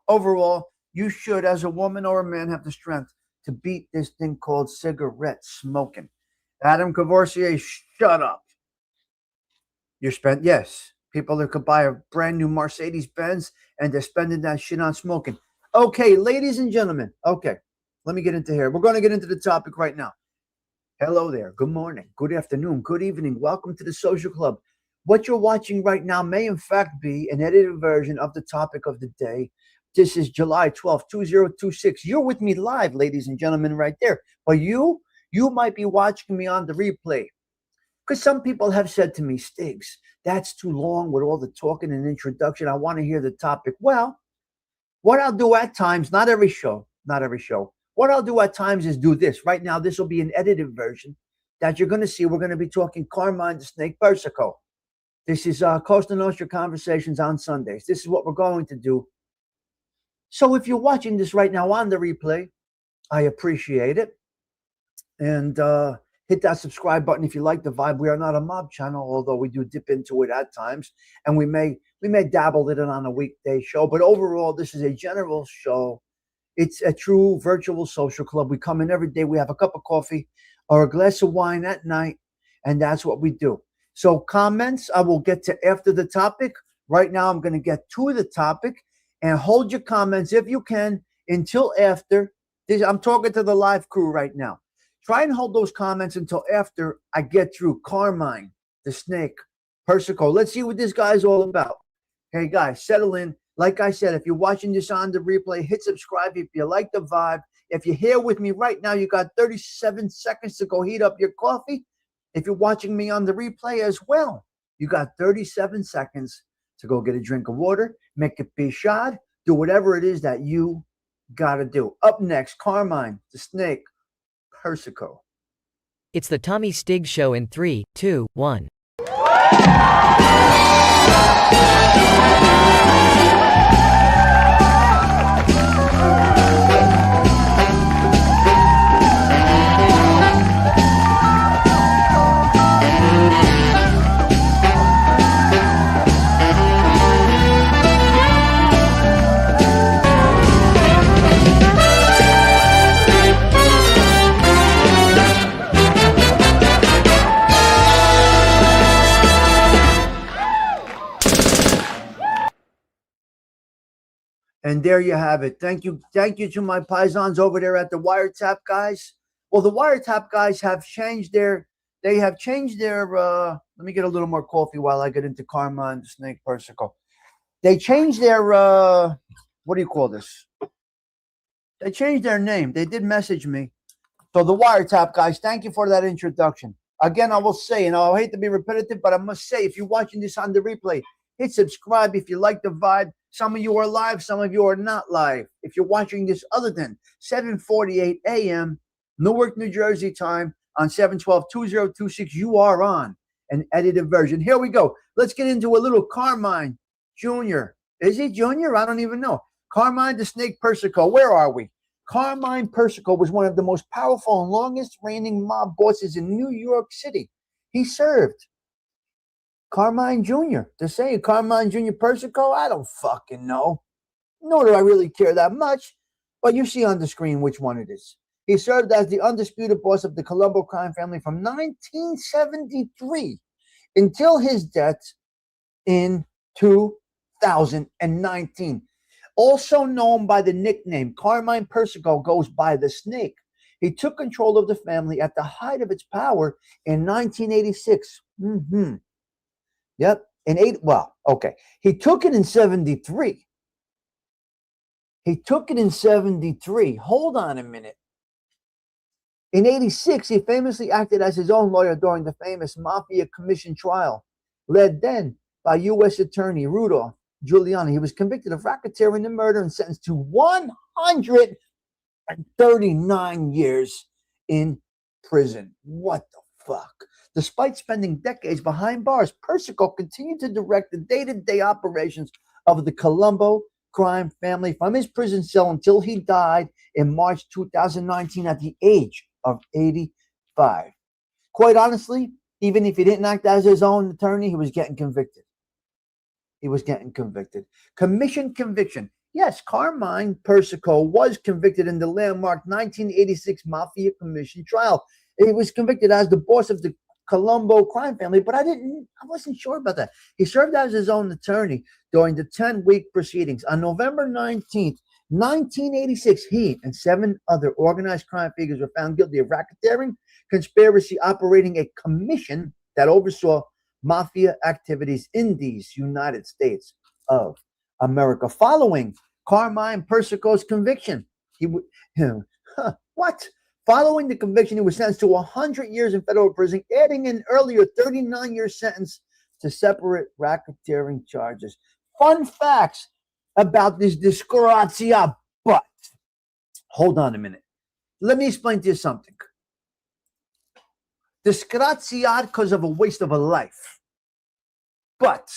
overall you should, as a woman or a man, have the strength to beat this thing called cigarette smoking. Adam Cavoursier, shut up. You're spent, yes. People that could buy a brand new Mercedes-Benz and they're spending that shit on smoking. Okay, ladies and gentlemen. Okay, let me get into here. We're going to get into the topic right now. Hello there. Good morning. Good afternoon. Good evening. Welcome to the Social Club. What you're watching right now may in fact be an edited version of the topic of the day. This is July 12th, 2026. You're with me live, ladies and gentlemen, right there. But you might be watching me on the replay. Because some people have said to me, Stigs, that's too long with all the talking and introduction. I want to hear the topic. Well, what I'll do at times, not every show. What I'll do at times is do this. Right now, this will be an edited version that you're going to see. We're going to be talking Carmine the Snake Persico. This is Costa Nostra Conversations on Sundays. This is what we're going to do. So if you're watching this right now on the replay, I appreciate it. And hit that subscribe button if you like the vibe. We are not a mob channel, although we do dip into it at times. And we may dabble in it on a weekday show. But overall, this is a general show. It's a true virtual social club. We come in every day. We have a cup of coffee or a glass of wine at night. And that's what we do. So comments, I will get to after the topic. Right now, I'm going to get to the topic. And hold your comments, if you can, until after. I'm talking to the live crew right now. Try and hold those comments until after I get through Carmine, the Snake, Persico. Let's see what this guy's all about. Hey, guys, settle in. Like I said, if you're watching this on the replay, hit subscribe if you like the vibe. If you're here with me right now, you got 37 seconds to go heat up your coffee. If you're watching me on the replay as well, you got 37 seconds to go get a drink of water, make a pishad, do whatever it is that you got to do. Up next, Carmine, the Snake, Persico. It's the Tommy Stigs Show in 3, 2, 1. And there you have it. Thank you to my paisans over there at the Wiretap guys. Well, the Wiretap guys have changed their, let me get a little more coffee while I get into Carmine, the Snake, Persico. They changed their, what do you call this? They changed their name. They did message me. So the Wiretap guys, thank you for that introduction. Again, I will say, and I hate to be repetitive, but I must say, if you're watching this on the replay, hit subscribe if you like the vibe. Some of you are live, some of you are not live. If you're watching this other than 7:48 a.m. Newark, New Jersey time on 7/12/2026, you are on an edited version. Here we go. Let's get into a little Carmine Jr. Is he Jr.? I don't even know. Carmine the Snake Persico. Where are we? Carmine Persico was one of the most powerful and longest reigning mob bosses in New York City. He served. Carmine Jr. To say Carmine Jr. Persico, I don't fucking know. Nor do I really care that much. But you see on the screen which one it is. He served as the undisputed boss of the Colombo crime family from 1973 until his death in 2019. Also known by the nickname Carmine Persico, goes by the Snake. He took control of the family at the height of its power in 1986. Yep. He took it in 73. Hold on a minute. In 86, he famously acted as his own lawyer during the famous Mafia Commission trial, led then by U.S. Attorney Rudolph Giuliani. He was convicted of racketeering and murder and sentenced to 139 years in prison. What the fuck? Despite spending decades behind bars, Persico continued to direct the day-to-day operations of the Colombo crime family from his prison cell until he died in March 2019 at the age of 85. Quite honestly, even if he didn't act as his own attorney, he was getting convicted. Commission conviction. Yes, Carmine Persico was convicted in the landmark 1986 Mafia Commission trial. He was convicted as the boss of the Colombo crime family, but I wasn't sure about that. He served as his own attorney during the 10-week proceedings. On November 19th, 1986, he and 7 other organized crime figures were found guilty of racketeering, conspiracy, operating a commission that oversaw mafia activities in these United States of America. Following Carmine Persico's conviction, Following the conviction, he was sentenced to 100 years in federal prison, adding an earlier 39-year sentence to separate racketeering charges. Fun facts about this disgrazia, but hold on a minute. Let me explain to you something. Disgrazia because of a waste of a life, but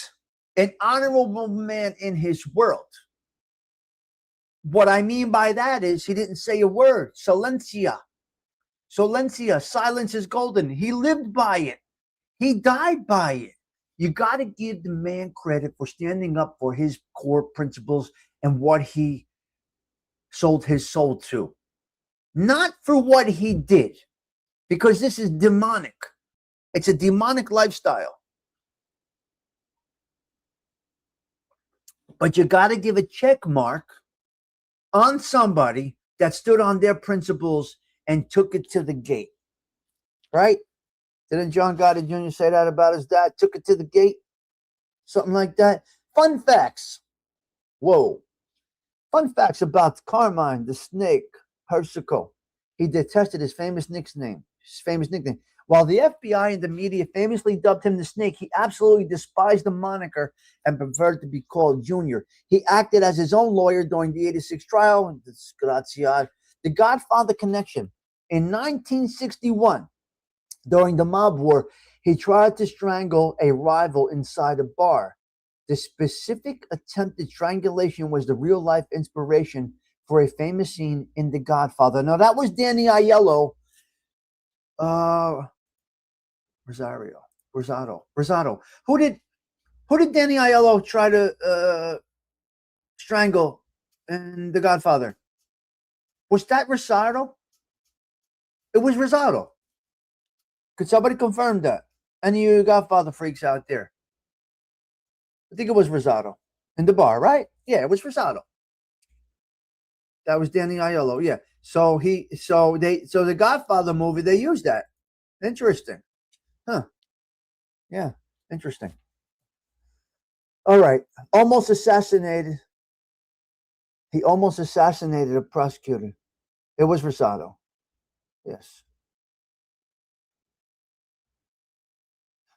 an honorable man in his world. What I mean by that is he didn't say a word. Silencia, silence is golden. He lived by it. He died by it. You got to give the man credit for standing up for his core principles and what he sold his soul to. Not for what he did, because this is demonic. It's a demonic lifestyle. But you got to give a check mark on somebody that stood on their principles and took it to the gate. Right? Didn't John Gotti Jr. say that about his dad? Took it to the gate? Something like that. Fun facts. Whoa. Fun facts about Carmine the Snake Persico. He detested his famous nickname. While the FBI and the media famously dubbed him the Snake, he absolutely despised the moniker and preferred to be called Junior. He acted as his own lawyer during the 86 trial. The Godfather connection. In 1961, during the mob war, he tried to strangle a rival inside a bar. The specific attempted strangulation was the real-life inspiration for a famous scene in The Godfather. Now, that was Danny Aiello. Rosado. Who did Danny Aiello try to strangle in The Godfather? Was that Rosado? It was Rosado. Could somebody confirm that? Any of you Godfather freaks out there? I think it was Rosado in the bar, right? Yeah, it was Rosado. That was Danny Aiello. Yeah. So the Godfather movie, they used that. Interesting. Huh. Yeah. Interesting. All right. Almost assassinated. He almost assassinated a prosecutor. It was Rosado. Yes.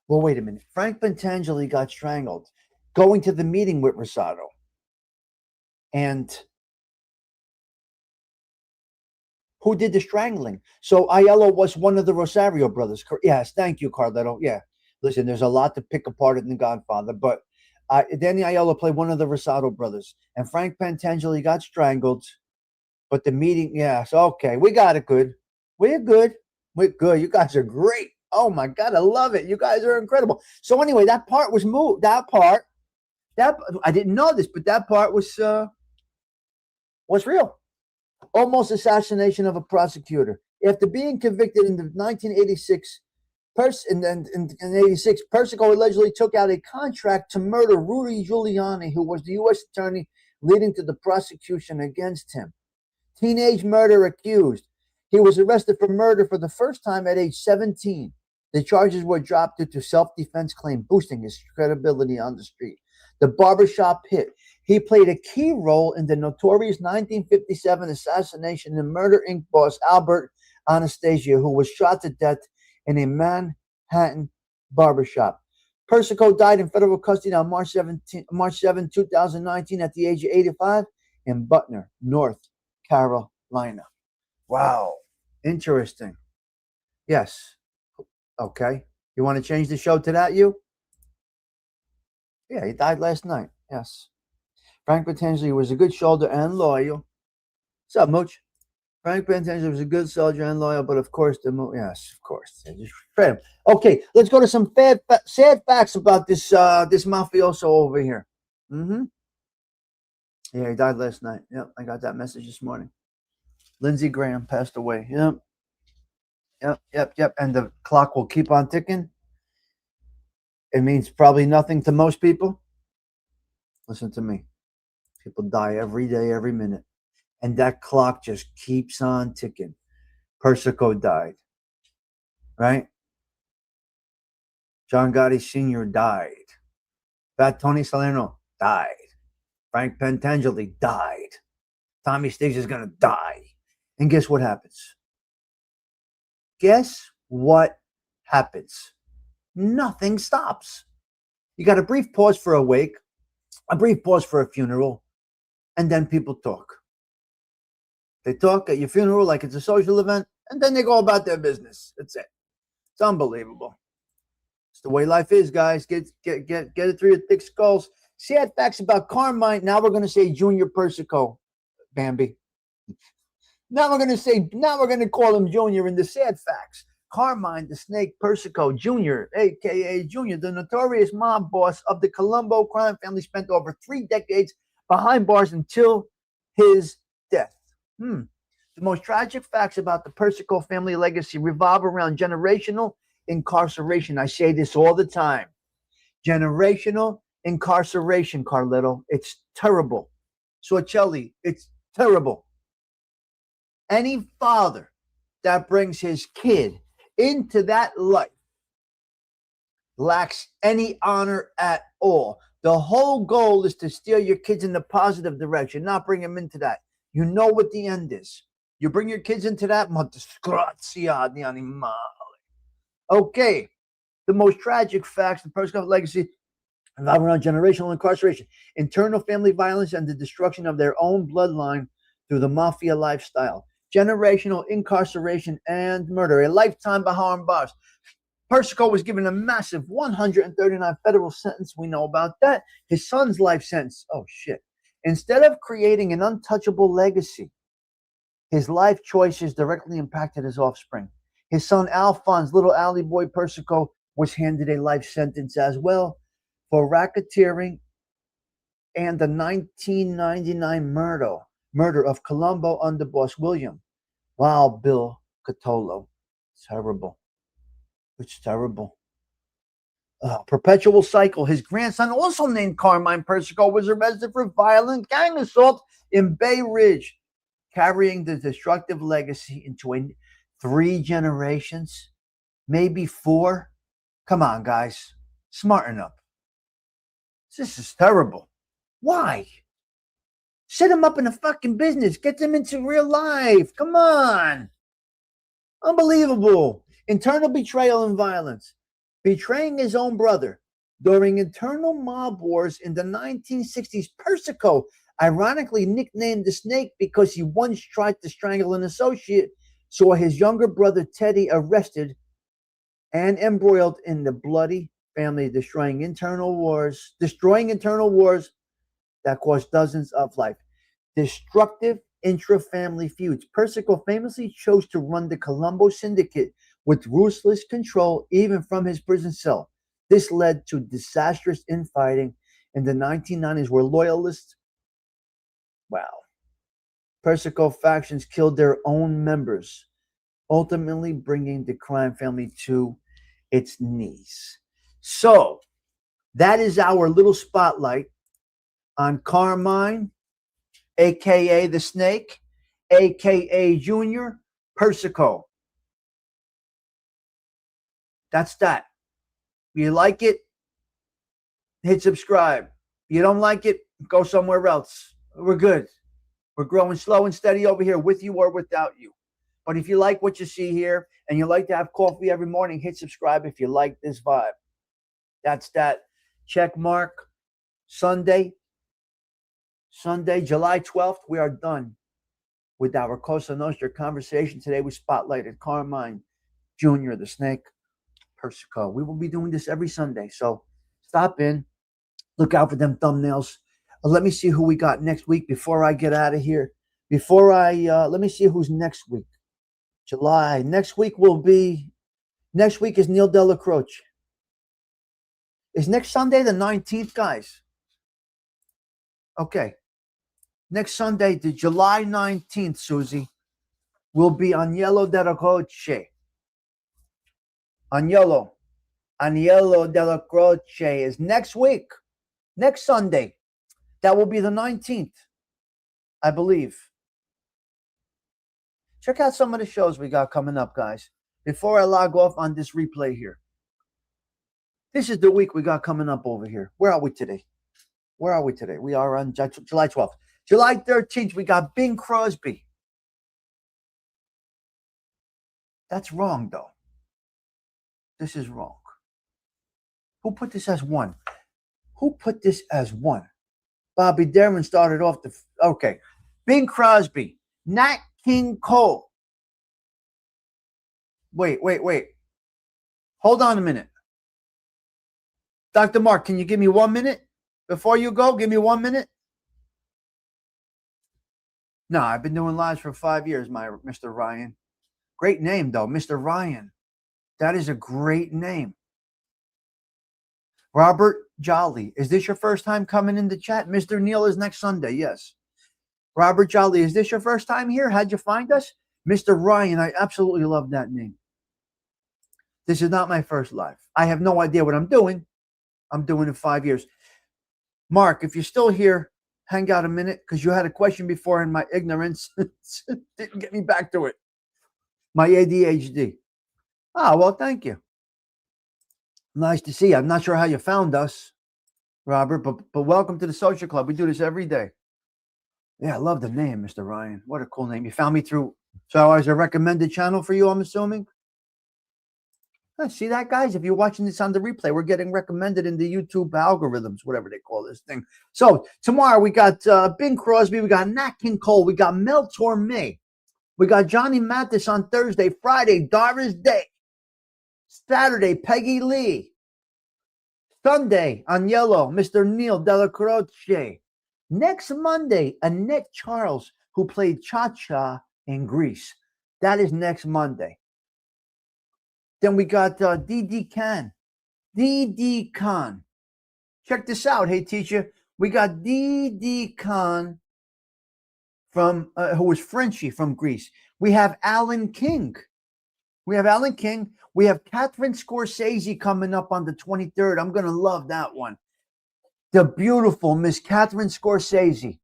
Well, wait a minute. Frank Pentangeli got strangled going to the meeting with Rosado. And who did the strangling? So Aiello was one of the Rosario brothers. Yes, thank you, Carletto. Yeah. Listen, there's a lot to pick apart in The Godfather, but Danny Aiello played one of the Rosado brothers. And Frank Pentangeli got strangled. But the meeting, yes, okay. We got it good. We're good. We're good. You guys are great. Oh my God, I love it. You guys are incredible. So anyway, that part was moved. That I didn't know this, but that part was real. Almost assassination of a prosecutor. After being convicted in the 1986, in 86, Persico allegedly took out a contract to murder Rudy Giuliani, who was the U.S. attorney, leading to the prosecution against him. Teenage murder accused. He was arrested for murder for the first time at age 17. The charges were dropped due to self-defense claim, boosting his credibility on the street. The barbershop hit. He played a key role in the notorious 1957 assassination and Murder Inc. boss Albert Anastasia, who was shot to death in a Manhattan barbershop. Persico died in federal custody on March 7, 2019 at the age of 85 in Butner, North Carolina. Wow. Interesting. Yes. Okay. You want to change the show to that, you? Yeah, he died last night. Yes. Frank Pentangeli was a good soldier and loyal. What's up, Mooch? Frank Pentangeli was a good soldier and loyal, but of course, yes, of course. Okay, let's go to some sad facts about this mafioso over here. Yeah, he died last night. Yep, I got that message this morning. Lindsey Graham passed away. Yep. And the clock will keep on ticking. It means probably nothing to most people. Listen to me. People die every day, every minute. And that clock just keeps on ticking. Persico died. Right? John Gotti Sr. died. Fat Tony Salerno died. Frank Pentangeli died. Tommy Stigs is going to die. And guess what happens? Guess what happens? Nothing stops. You got a brief pause for a wake, a brief pause for a funeral, and then people talk. They talk at your funeral like it's a social event, and then they go about their business. That's it. It's unbelievable. It's the way life is, guys. Get it through your thick skulls. Sad facts about Carmine. Now we're going to say Junior Persico, Bambi. Now we're going to call him Junior in the sad facts. Carmine the Snake Persico Jr., a.k.a. Junior, the notorious mob boss of the Colombo crime family, spent over 3 decades behind bars until his death. The most tragic facts about the Persico family legacy revolve around generational incarceration. I say this all the time. Generational incarceration, Carletto. It's terrible. Sorcelli, it's terrible. Any father that brings his kid into that life lacks any honor at all. The whole goal is to steer your kids in the positive direction, not bring them into that. You know what the end is. You bring your kids into that, ma disgrazia di animale. Okay, the most tragic facts, the Persico legacy involve around generational incarceration, internal family violence, and the destruction of their own bloodline through the mafia lifestyle. Generational incarceration and murder, a lifetime behind bars. Persico was given a massive 139 federal sentence. We know about that. His son's life sentence. Oh, shit. Instead of creating an untouchable legacy, his life choices directly impacted his offspring. His son Alphonse, little Alley Boy Persico, was handed a life sentence as well for racketeering and the 1999 murder of Colombo underboss William. Wow, Bill Catolo. Terrible. It's terrible. Perpetual cycle. His grandson, also named Carmine Persico, was arrested for violent gang assault in Bay Ridge, carrying the destructive legacy into 3 generations, maybe 4. Come on, guys. Smarten up. This is terrible. Why? Set them up in a fucking business. Get them into real life. Come on. Unbelievable. Internal betrayal and violence. Betraying his own brother. During internal mob wars in the 1960s, Persico, ironically nicknamed the Snake because he once tried to strangle an associate, saw his younger brother Teddy arrested and embroiled in the bloody family, destroying internal wars that cost dozens of lives. Destructive intra-family feuds. Persico famously chose to run the Colombo syndicate with ruthless control, even from his prison cell. This led to disastrous infighting in the 1990s where loyalists, Persico factions killed their own members, ultimately bringing the crime family to its knees. So that is our little spotlight on Carmine, aka the Snake, aka Junior Persico. That's that. You like it? Hit subscribe. You don't like it? Go somewhere else. We're good. We're growing slow and steady over here with you or without you. But if you like what you see here and you like to have coffee every morning, hit subscribe if you like this vibe. That's that. Check mark. Sunday, July 12th, we are done with our Cosa Nostra conversation. Today we spotlighted Carmine, Junior, the Snake, Persico. We will be doing this every Sunday. So stop in. Look out for them thumbnails. Let me see who we got next week before I get out of here. Let me see who's next week. July. Next week is Neil Della Croce. Is next Sunday the 19th, guys? Okay. Next Sunday, the July 19th, Susie, will be Agnello Della Croce. Agnello Della Croce is next week. Next Sunday. That will be the 19th, I believe. Check out some of the shows we got coming up, guys. Before I log off on this replay here. This is the week we got coming up over here. Where are we today? We are on July 12th. July 13th, we got Bing Crosby. That's wrong, though. This is wrong. Who put this as one? Bobby Darin started off okay. Bing Crosby, Nat King Cole. Wait. Hold on a minute. Dr. Mark, can you give me 1 minute? Before you go, give me 1 minute. No, I've been doing lives for 5 years, Mr. Ryan. Great name, though, Mr. Ryan. That is a great name. Robert Jolly, is this your first time coming in the chat? Mr. Neil is next Sunday, yes. Robert Jolly, is this your first time here? How'd you find us? Mr. Ryan, I absolutely love that name. This is not my first live. I have no idea what I'm doing. I'm doing it 5 years. Mark, if you're still here, hang out a minute because you had a question before and my ignorance didn't get me back to it. My ADHD. Well, thank you. Nice to see you. I'm not sure how you found us, Robert, but welcome to the social club. We do this every day. Yeah, I love the name, Mr. Ryan. What a cool name. You found me through, so I was a recommended channel for you, I'm assuming? See that, guys? If you're watching this on the replay, we're getting recommended in the YouTube algorithms, whatever they call this thing. So tomorrow we got Bing Crosby, we got Nat King Cole, we got Mel Torme, we got Johnny Mathis on Thursday, Friday, Doris Day, Saturday, Peggy Lee, Sunday, Agnello, Mr. Neil Della Croce. Next Monday, Annette Charles, who played Cha-Cha in Greece. That is next Monday. Then we got D.D. Khan. D.D. Khan. Check this out, hey teacher. We got D.D. Khan from who was Frenchie from Greece. We have Alan King. We have Catherine Scorsese coming up on the 23rd. I'm going to love that one. The beautiful Miss Catherine Scorsese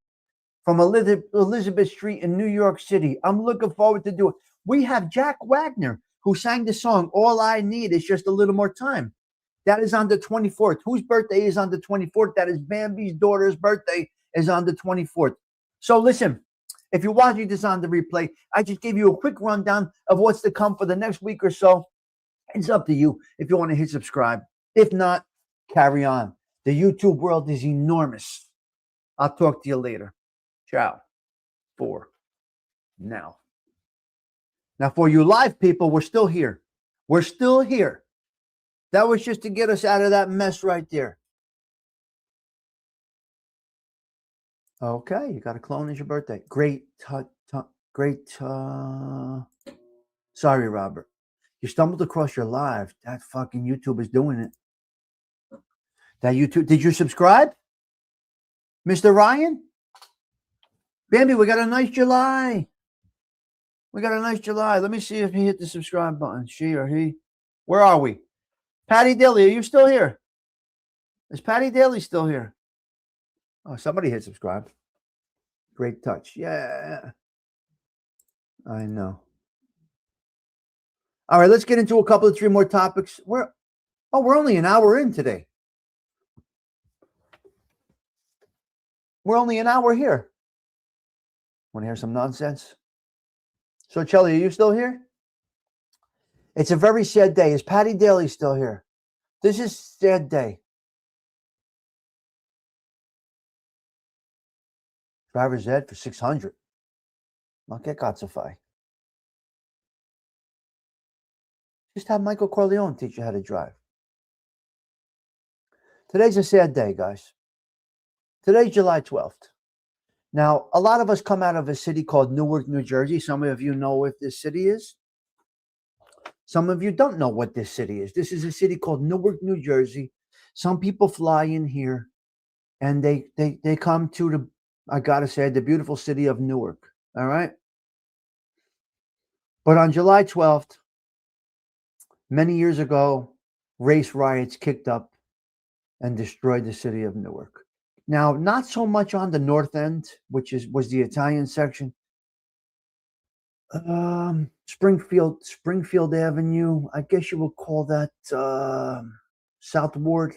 from Elizabeth Street in New York City. I'm looking forward to do it. We have Jack Wagner, who sang the song, All I Need Is Just a Little More Time. That is on the 24th. Whose birthday is on the 24th? That is Bambi's daughter's birthday is on the 24th. So listen, if you're watching this on the replay, I just gave you a quick rundown of what's to come for the next week or so. It's up to you if you want to hit subscribe. If not, carry on. The YouTube world is enormous. I'll talk to you later. Ciao for now. Now, for you live people, we're still here. We're still here. That was just to get us out of that mess right there. Okay, you got a clone as your birthday. Great. Sorry, Robert. You stumbled across your live. That fucking YouTube is doing it. That YouTube. Did you subscribe? Mr. Ryan? Bambi, we got a nice July. We got a nice July. Let me see if he hit the subscribe button. She or he. Where are we? Patty Daly, are you still here? Is Patty Daly still here? Oh, somebody hit subscribe. Great touch. Yeah. I know. All right, let's get into a couple of 3 more topics. We're only an hour in today. We're only an hour here. Want to hear some nonsense? So, Chelly, are you still here? It's a very sad day. Is Patty Daly still here? This is a sad day. Driver's ed for 600. Okay, Katsufai. Just have Michael Corleone teach you how to drive. Today's a sad day, guys. Today's July 12th. Now, a lot of us come out of a city called Newark, New Jersey. Some of you know what this city is. Some of you don't know what this city is. This is a city called Newark, New Jersey. Some people fly in here and they come to the, I gotta say, the beautiful city of Newark. All right. But on July 12th, many years ago, race riots kicked up and destroyed the city of Newark. Now, not so much on the north end, which was the Italian section. Springfield Avenue. I guess you would call that South Ward.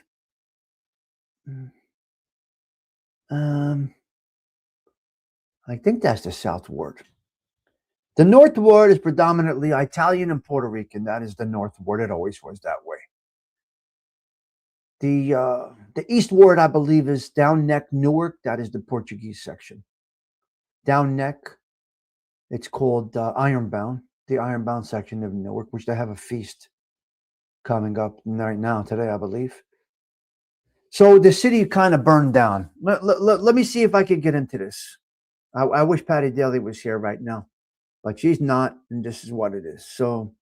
I think that's the South Ward. The North Ward is predominantly Italian and Puerto Rican. That is the North Ward. It always was that way. The East Ward, I believe, is Down Neck, Newark. That is the Portuguese section. Down Neck, it's called Ironbound, the Ironbound section of Newark, which they have a feast coming up right now, today, I believe. So the city kind of burned down. Let me see if I can get into this. I wish Patty Daly was here right now, but she's not, and this is what it is. So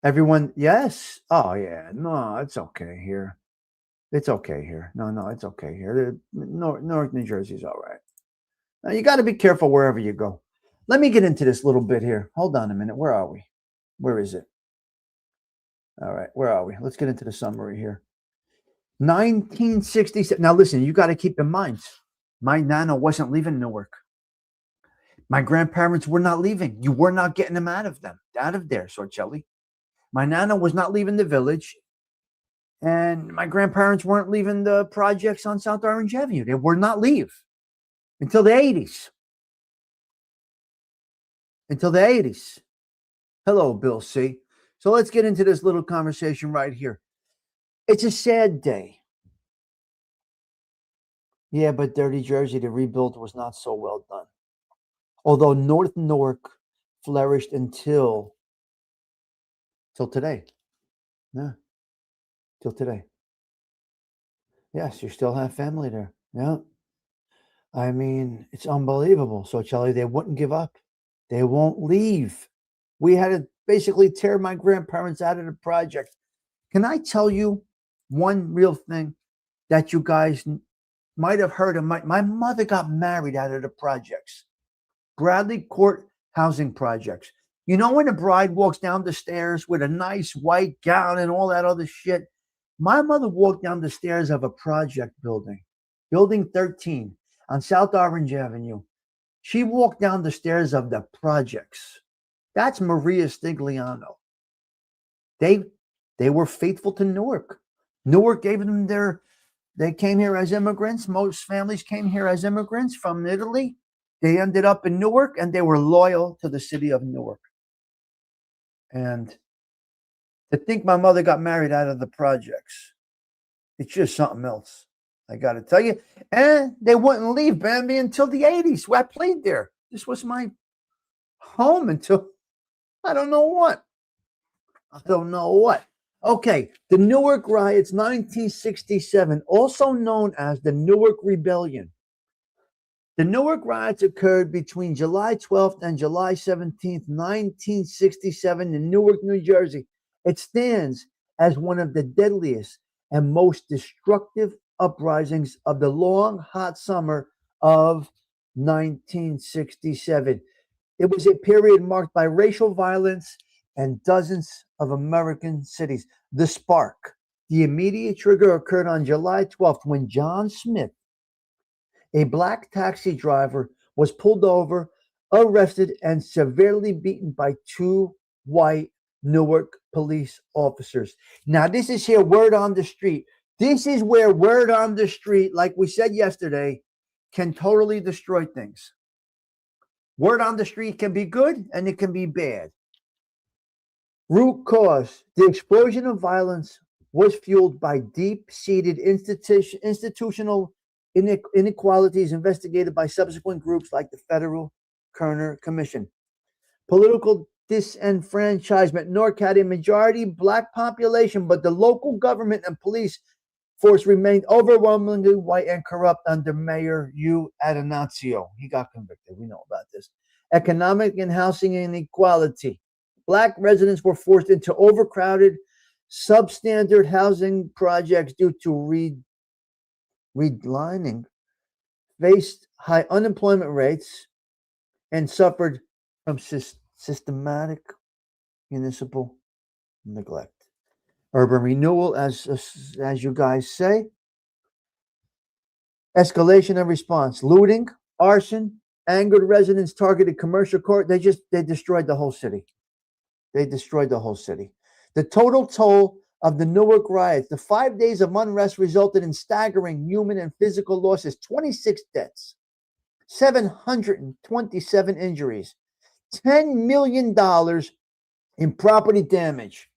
everyone, yes. Oh, yeah. No, it's okay here. It's okay here. No, it's okay here. North New Jersey's all right. Now, you got to be careful wherever you go. Let me get into this little bit here. Hold on a minute. Where are we? Where is it? All right. Where are we? Let's get into the summary here. 1967. Now, listen, you got to keep in mind, my Nana wasn't leaving Newark. My grandparents were not leaving. You were not getting them out of there, Sorcelli. My Nana was not leaving the village, and my grandparents weren't leaving the projects on South Orange Avenue. They would not leave until the 80s. Until the 80s. Hello, Bill C. So let's get into this little conversation right here. It's a sad day. Yeah, but Dirty Jersey, the rebuild was not so well done. Although North Newark flourished until today. Yeah. Till today. Yes, you still have family there. Yeah. I mean, it's unbelievable. So, Charlie, they wouldn't give up. They won't leave. We had to basically tear my grandparents out of the project. Can I tell you one real thing that you guys might have heard of? My mother got married out of the projects. Bradley Court housing projects. You know when the bride walks down the stairs with a nice white gown and all that other shit? My mother walked down the stairs of a project building, Building 13 on South Orange Avenue. She walked down the stairs of the projects. That's Maria Stigliano. They were faithful to Newark. Newark gave them they came here as immigrants. Most families came here as immigrants from Italy. They ended up in Newark, and they were loyal to the city of Newark. And to think my mother got married out of the projects, it's just something else. I got to tell you. And they wouldn't leave Bambi until the 80s. I played there. This was my home until I don't know what. Okay, the Newark riots, 1967, also known as the Newark Rebellion. The Newark riots occurred between July 12th and July 17th, 1967 in Newark, New Jersey. It stands as one of the deadliest and most destructive uprisings of the long, hot summer of 1967. It was a period marked by racial violence in dozens of American cities. The spark, the immediate trigger occurred on July 12th when John Smith, a black taxi driver, was pulled over, arrested, and severely beaten by two white Newark police officers. Now, this is here, word on the street. This is where word on the street, like we said yesterday, can totally destroy things. Word on the street can be good and it can be bad. Root cause: the explosion of violence was fueled by deep-seated institutional inequalities investigated by subsequent groups like the Federal Kerner Commission. Political disenfranchisement. Newark had a majority black population, but the local government and police force remained overwhelmingly white and corrupt under Mayor Hugh Addonazio. He got convicted. We know about this. Economic and housing inequality. Black residents were forced into overcrowded, substandard housing projects due to redlining, faced high unemployment rates, and suffered from systematic municipal neglect. Urban renewal, as you guys say. Escalation and response. Looting, arson, angered residents, targeted commercial court. They destroyed the whole city. They destroyed the whole city. The total toll of the Newark riots, the 5 days of unrest, resulted in staggering human and physical losses: 26 deaths, 727 injuries, $10 million in property damage,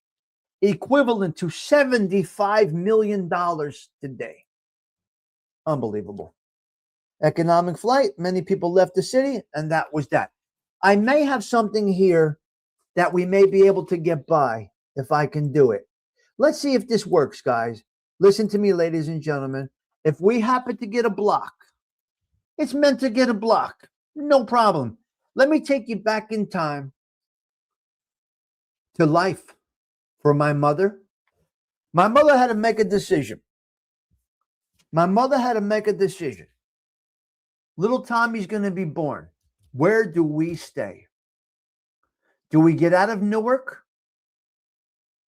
equivalent to $75 million today. Unbelievable. Economic flight. Many people left the city, and that was that. I may have something here that we may be able to get by if I can do it. Let's see if this works, guys. Listen to me, ladies and gentlemen. If we happen to get a block, it's meant to get a block. No problem. Let me take you back in time to life for my mother. My mother had to make a decision. Little Tommy's going to be born. Where do we stay? Do we get out of Newark?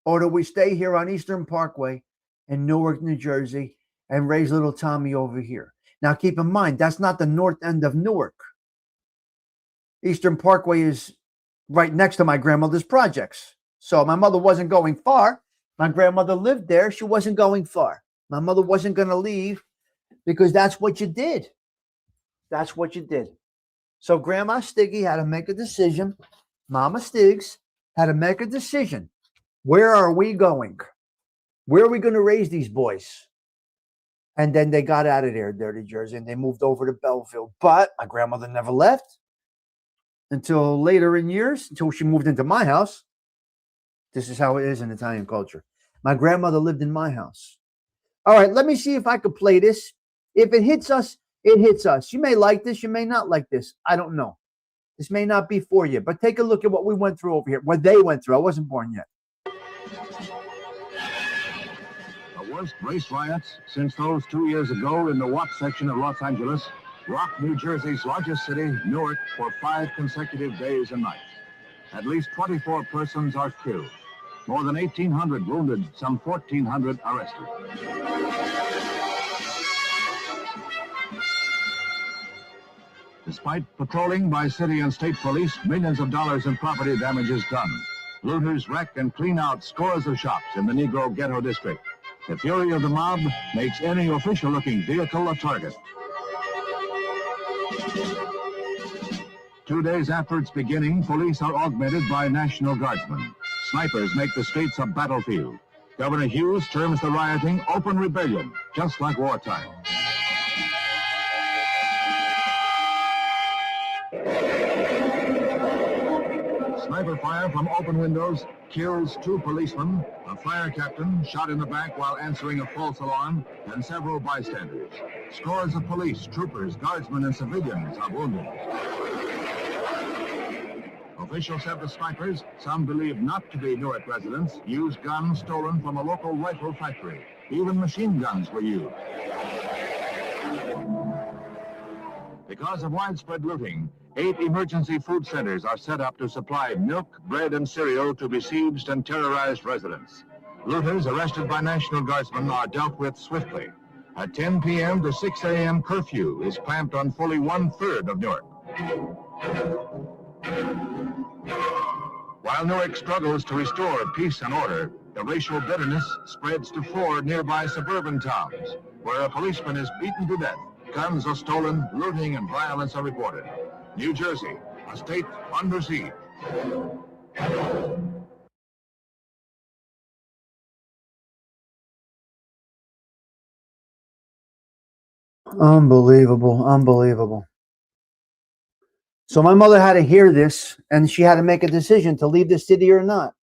Or do we stay here on Eastern Parkway in Newark, New Jersey, and raise little Tommy over here? Now, keep in mind, that's not the north end of Newark. Eastern Parkway is right next to my grandmother's projects. So my mother wasn't going far. My grandmother lived there. She wasn't going far. My mother wasn't going to leave because that's what you did. That's what you did. So Grandma Stiggy had to make a decision. Mama Stigs had to make a decision. Where are we going? Where are we going to raise these boys? And then they got out of there, Dirty Jersey, and they moved over to Belleville. But my grandmother never left until later in years, until she moved into my house. This is how it is in Italian culture. My grandmother lived in my house. All right, let me see if I could play this. If it hits us, it hits us. You may like this, you may not like this. I don't know. This may not be for you, but take a look at what we went through over here, what they went through. I wasn't born yet. The worst race riots since those 2 years ago in the Watts section of Los Angeles rocked New Jersey's largest city, Newark, for 5 consecutive days and nights. At least 24 persons are killed, more than 1,800 wounded, some 1,400 arrested. Despite patrolling by city and state police, millions of dollars in property damage is done. Looters wreck and clean out scores of shops in the Negro Ghetto District. The fury of the mob makes any official-looking vehicle a target. 2 days after its beginning, police are augmented by National Guardsmen. Snipers make the streets a battlefield. Governor Hughes terms the rioting open rebellion, just like wartime. Sniper fire from open windows kills 2 policemen, a fire captain shot in the back while answering a false alarm, and several bystanders. Scores of police, troopers, guardsmen, and civilians are wounded. Officials said the snipers, some believed not to be Newark residents, used guns stolen from a local rifle factory. Even machine guns were used. Because of widespread looting, 8 emergency food centers are set up to supply milk, bread, and cereal to besieged and terrorized residents. Looters arrested by National Guardsmen are dealt with swiftly. A 10 p.m. to 6 a.m. curfew is clamped on fully 1/3 of Newark. While Newark struggles to restore peace and order, the racial bitterness spreads to 4 nearby suburban towns, where a policeman is beaten to death. Guns are stolen, looting and violence are reported. New Jersey, a state under siege. Unbelievable, unbelievable. So my mother had to hear this, and she had to make a decision to leave the city or not.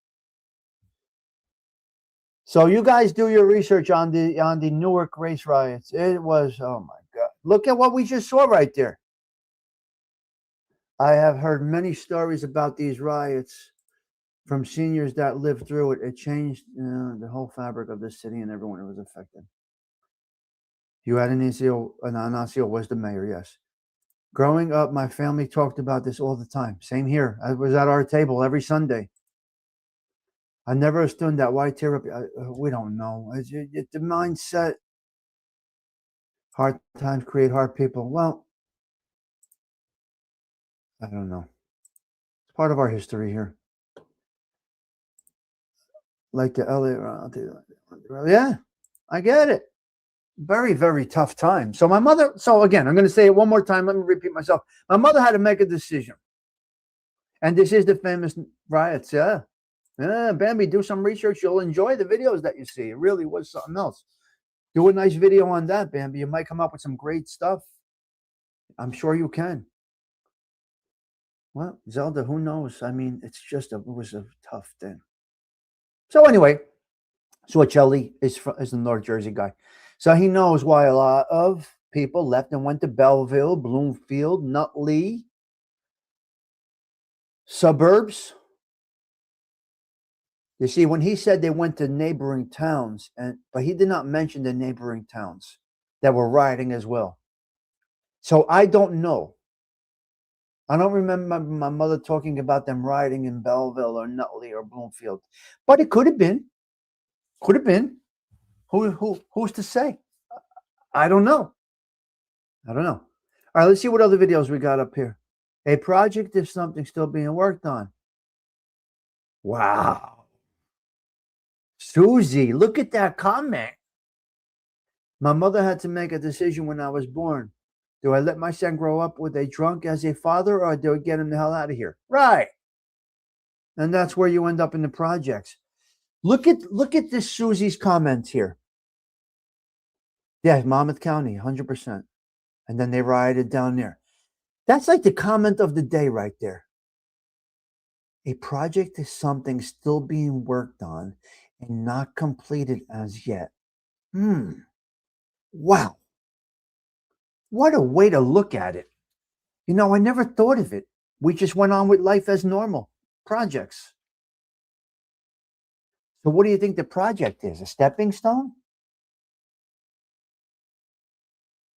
So you guys do your research on the Newark race riots. It was, oh my God. Look at what we just saw right there. I have heard many stories about these riots from seniors that lived through it. It changed the whole fabric of the city and everyone who was affected. You had Anasio was the mayor, yes. Growing up, my family talked about this all the time. Same here. I was at our table every Sunday. I never assumed that. Why tear up? We don't know. It's the mindset. Hard times create hard people. Well, I don't know. It's part of our history here. Like the LA. Yeah, I get it. Very, very tough time. So my mother, so again, I'm going to say it one more time. Let me repeat myself. My mother had to make a decision. And this is the famous riots. Yeah. Yeah, Bambi, do some research. You'll enjoy the videos that you see. It really was something else. Do a nice video on that, Bambi. You might come up with some great stuff. I'm sure you can. Well, Zelda, who knows? I mean, it was a tough thing. So anyway, Suacelli is the North Jersey guy. So he knows why a lot of people left and went to Belleville, Bloomfield, Nutley, suburbs. You see, when he said they went to neighboring towns, but he did not mention the neighboring towns that were rioting as well. So I don't know. I don't remember my mother talking about them rioting in Belleville or Nutley or Bloomfield, but it could have been. Could have been. Who's to say? I don't know. I don't know. All right, let's see what other videos we got up here. A project is something still being worked on. Wow. Susie, look at that comment. My mother had to make a decision when I was born. Do I let my son grow up with a drunk as a father, or do I get him the hell out of here? Right. And that's where you end up in the projects. Look at this Susie's comment here. Yeah, Monmouth County, 100%. And then they rioted down there. That's like the comment of the day right there. A project is something still being worked on and not completed as yet. Wow. What a way to look at it. You know, I never thought of it. We just went on with life as normal. Projects. So what do you think the project is? A stepping stone?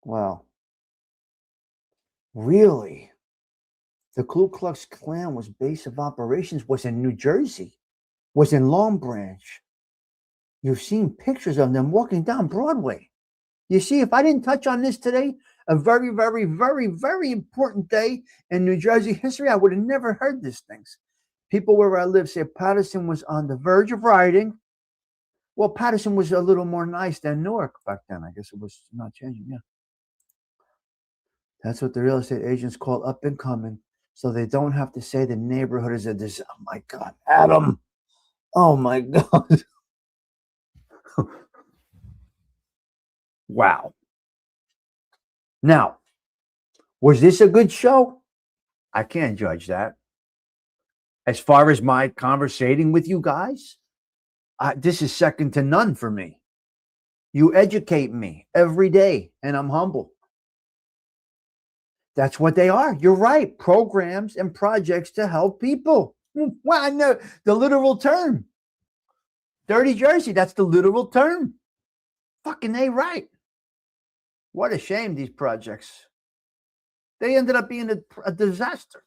Well, really? The Ku Klux Klan base of operations was in New Jersey, was in Long Branch. You've seen pictures of them walking down Broadway. You see, if I didn't touch on this today, a very, very, very, very important day in New Jersey history, I would have never heard these things. People where I live say Patterson was on the verge of rioting. Well, Patterson was a little more nice than Newark back then. I guess it was not changing, yeah. That's what the real estate agents call up and coming, so they don't have to say the neighborhood is a disaster. Oh, my God, Adam. Oh, my God. Wow. Now, was this a good show? I can't judge that. As far as my conversating with you guys, this is second to none for me. You educate me every day, and I'm humble. That's what they are. You're right. Programs and projects to help people. Well, I know the literal term. Dirty Jersey, that's the literal term. Fucking A right. What a shame, these projects. They ended up being a disaster.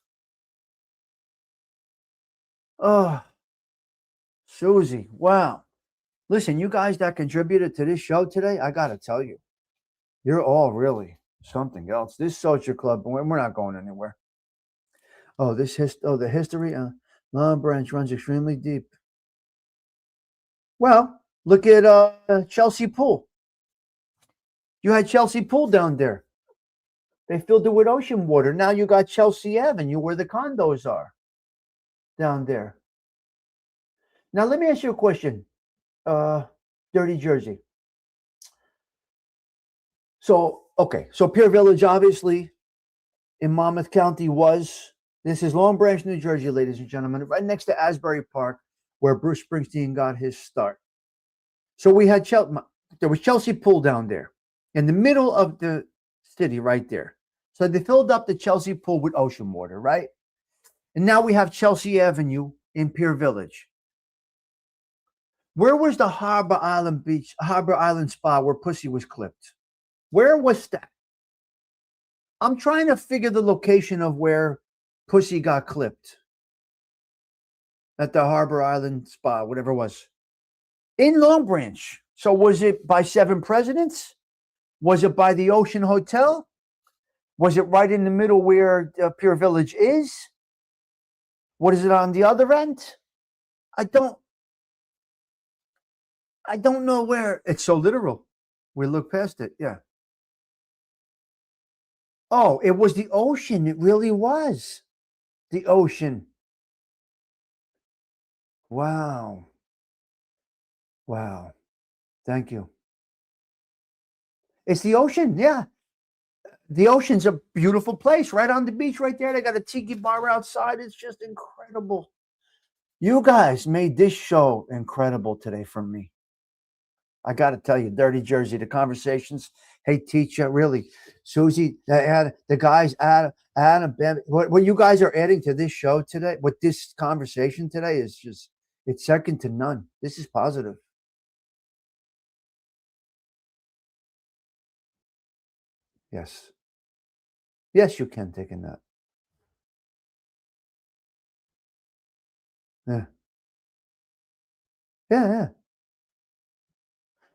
Oh, Susie, wow. Listen, you guys that contributed to this show today, I got to tell you, you're all really something else. This social club, we're not going anywhere. Oh, the history. Long Branch runs extremely deep. Well, look at Chelsea Pool. You had Chelsea Pool down there. They filled it with ocean water. Now you got Chelsea Avenue where the condos are down there. Now let me ask you a question, Dirty Jersey. So Pier Village, obviously, in Monmouth County this is Long Branch, New Jersey, ladies and gentlemen, right next to Asbury Park, where Bruce Springsteen got his start. So there was Chelsea Pool down there in the middle of the city right there. So they filled up the Chelsea Pool with ocean water, right? And now we have Chelsea Avenue in Pier Village. Where was the Harbor Island Spa where Pussy was clipped? Where was that? I'm trying to figure the location of where Pussy got clipped at the Harbor Island Spa, whatever it was, in Long Branch. So was it by Seven Presidents? Was it by the Ocean Hotel? Was it right in the middle where Pier Village is? What is it on the other end? I don't know where. It's so literal. We look past it. Yeah. Oh, it was the ocean. It really was the ocean. Wow. Wow. Thank you. It's the ocean. Yeah. The ocean's a beautiful place right on the beach right there. They got a tiki bar outside. It's just incredible. You guys made this show incredible today for me. I got to tell you, Dirty Jersey, the conversations. Hey, teacher, really, Susie, the guys, Adam, Ben, what you guys are adding to this show today, with this conversation today, is just, it's second to none. This is positive. Yes. Yes, you can take a nap. Yeah. Yeah.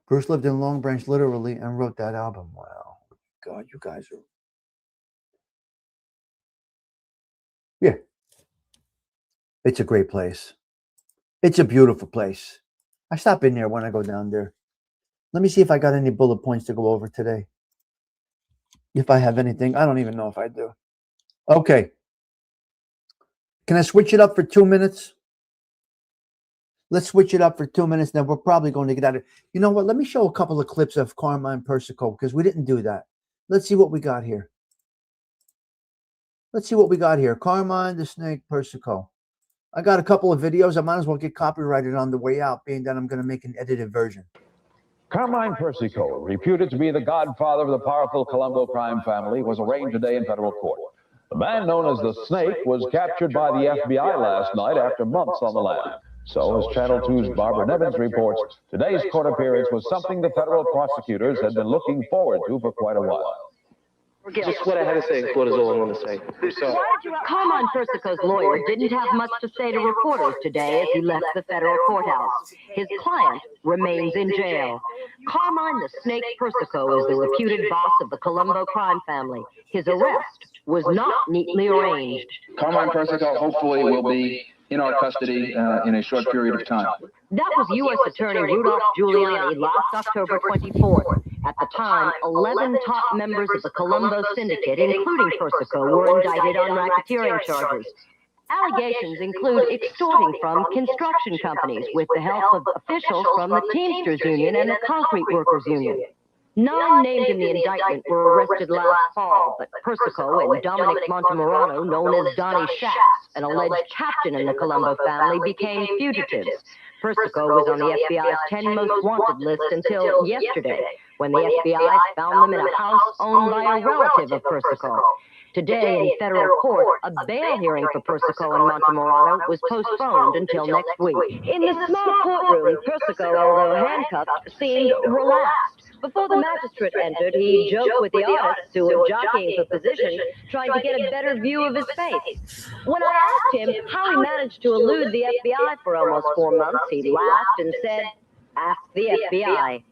Bruce lived in Long Branch literally and wrote that album. Wow. God, you guys are. Yeah. It's a great place. It's a beautiful place. I stop in there when I go down there. Let me see if I got any bullet points to go over today. If I have anything. I don't even know if I do. Okay. Can I switch it up for 2 minutes? Let's switch it up for 2 minutes. Then we're probably going to get out of it. You know what? Let me show a couple of clips of Carmine Persico because we didn't do that. Let's see what we got here. Carmine the Snake Persico. I got a couple of videos. I might as well get copyrighted on the way out, being that I'm going to make an edited version. Carmine Persico, reputed to be the godfather of the powerful Colombo crime family, was arraigned today in federal court. The man known as the Snake was captured by the FBI last night after months on the lam. So, as Channel 2's Barbara Nevins reports, today's court appearance was something the federal prosecutors had been looking forward to for quite a while. Just what I had to say is what is all I want to say. Carmine Persico's lawyer didn't have much to say to reporters today as he left the federal courthouse. His client remains in jail. Carmine the Snake Persico is the reputed boss of the Colombo crime family. His arrest was not neatly arranged. Carmine Persico hopefully will be in our custody in a short period of time. That was U.S. Attorney Rudolph Giuliani last October 24th. At the time, 11 top members of the Colombo syndicate, including Persico, were indicted on racketeering charges. Allegations include extorting from construction companies with the help of officials from the Teamsters Union and the Concrete Workers Union. 9 named in the indictment were arrested last fall, but Persico and Dominic Montemurano, known as Donnie Schatz, an alleged captain in the Colombo family, became fugitives. Persico was on the FBI's 10 most wanted list until yesterday, when the FBI found them in a house owned by a relative of Persico. Today, in federal court, a bail hearing for Persico and Montemurano was postponed until next week. In the small courtroom, Persico, although handcuffed, seemed relaxed. Before the magistrate entered, he joked with the artists who were jockeying for position, trying to get a better view of his face. When I asked him how he managed to elude the FBI for almost 4 months, he laughed and said, "Ask the FBI."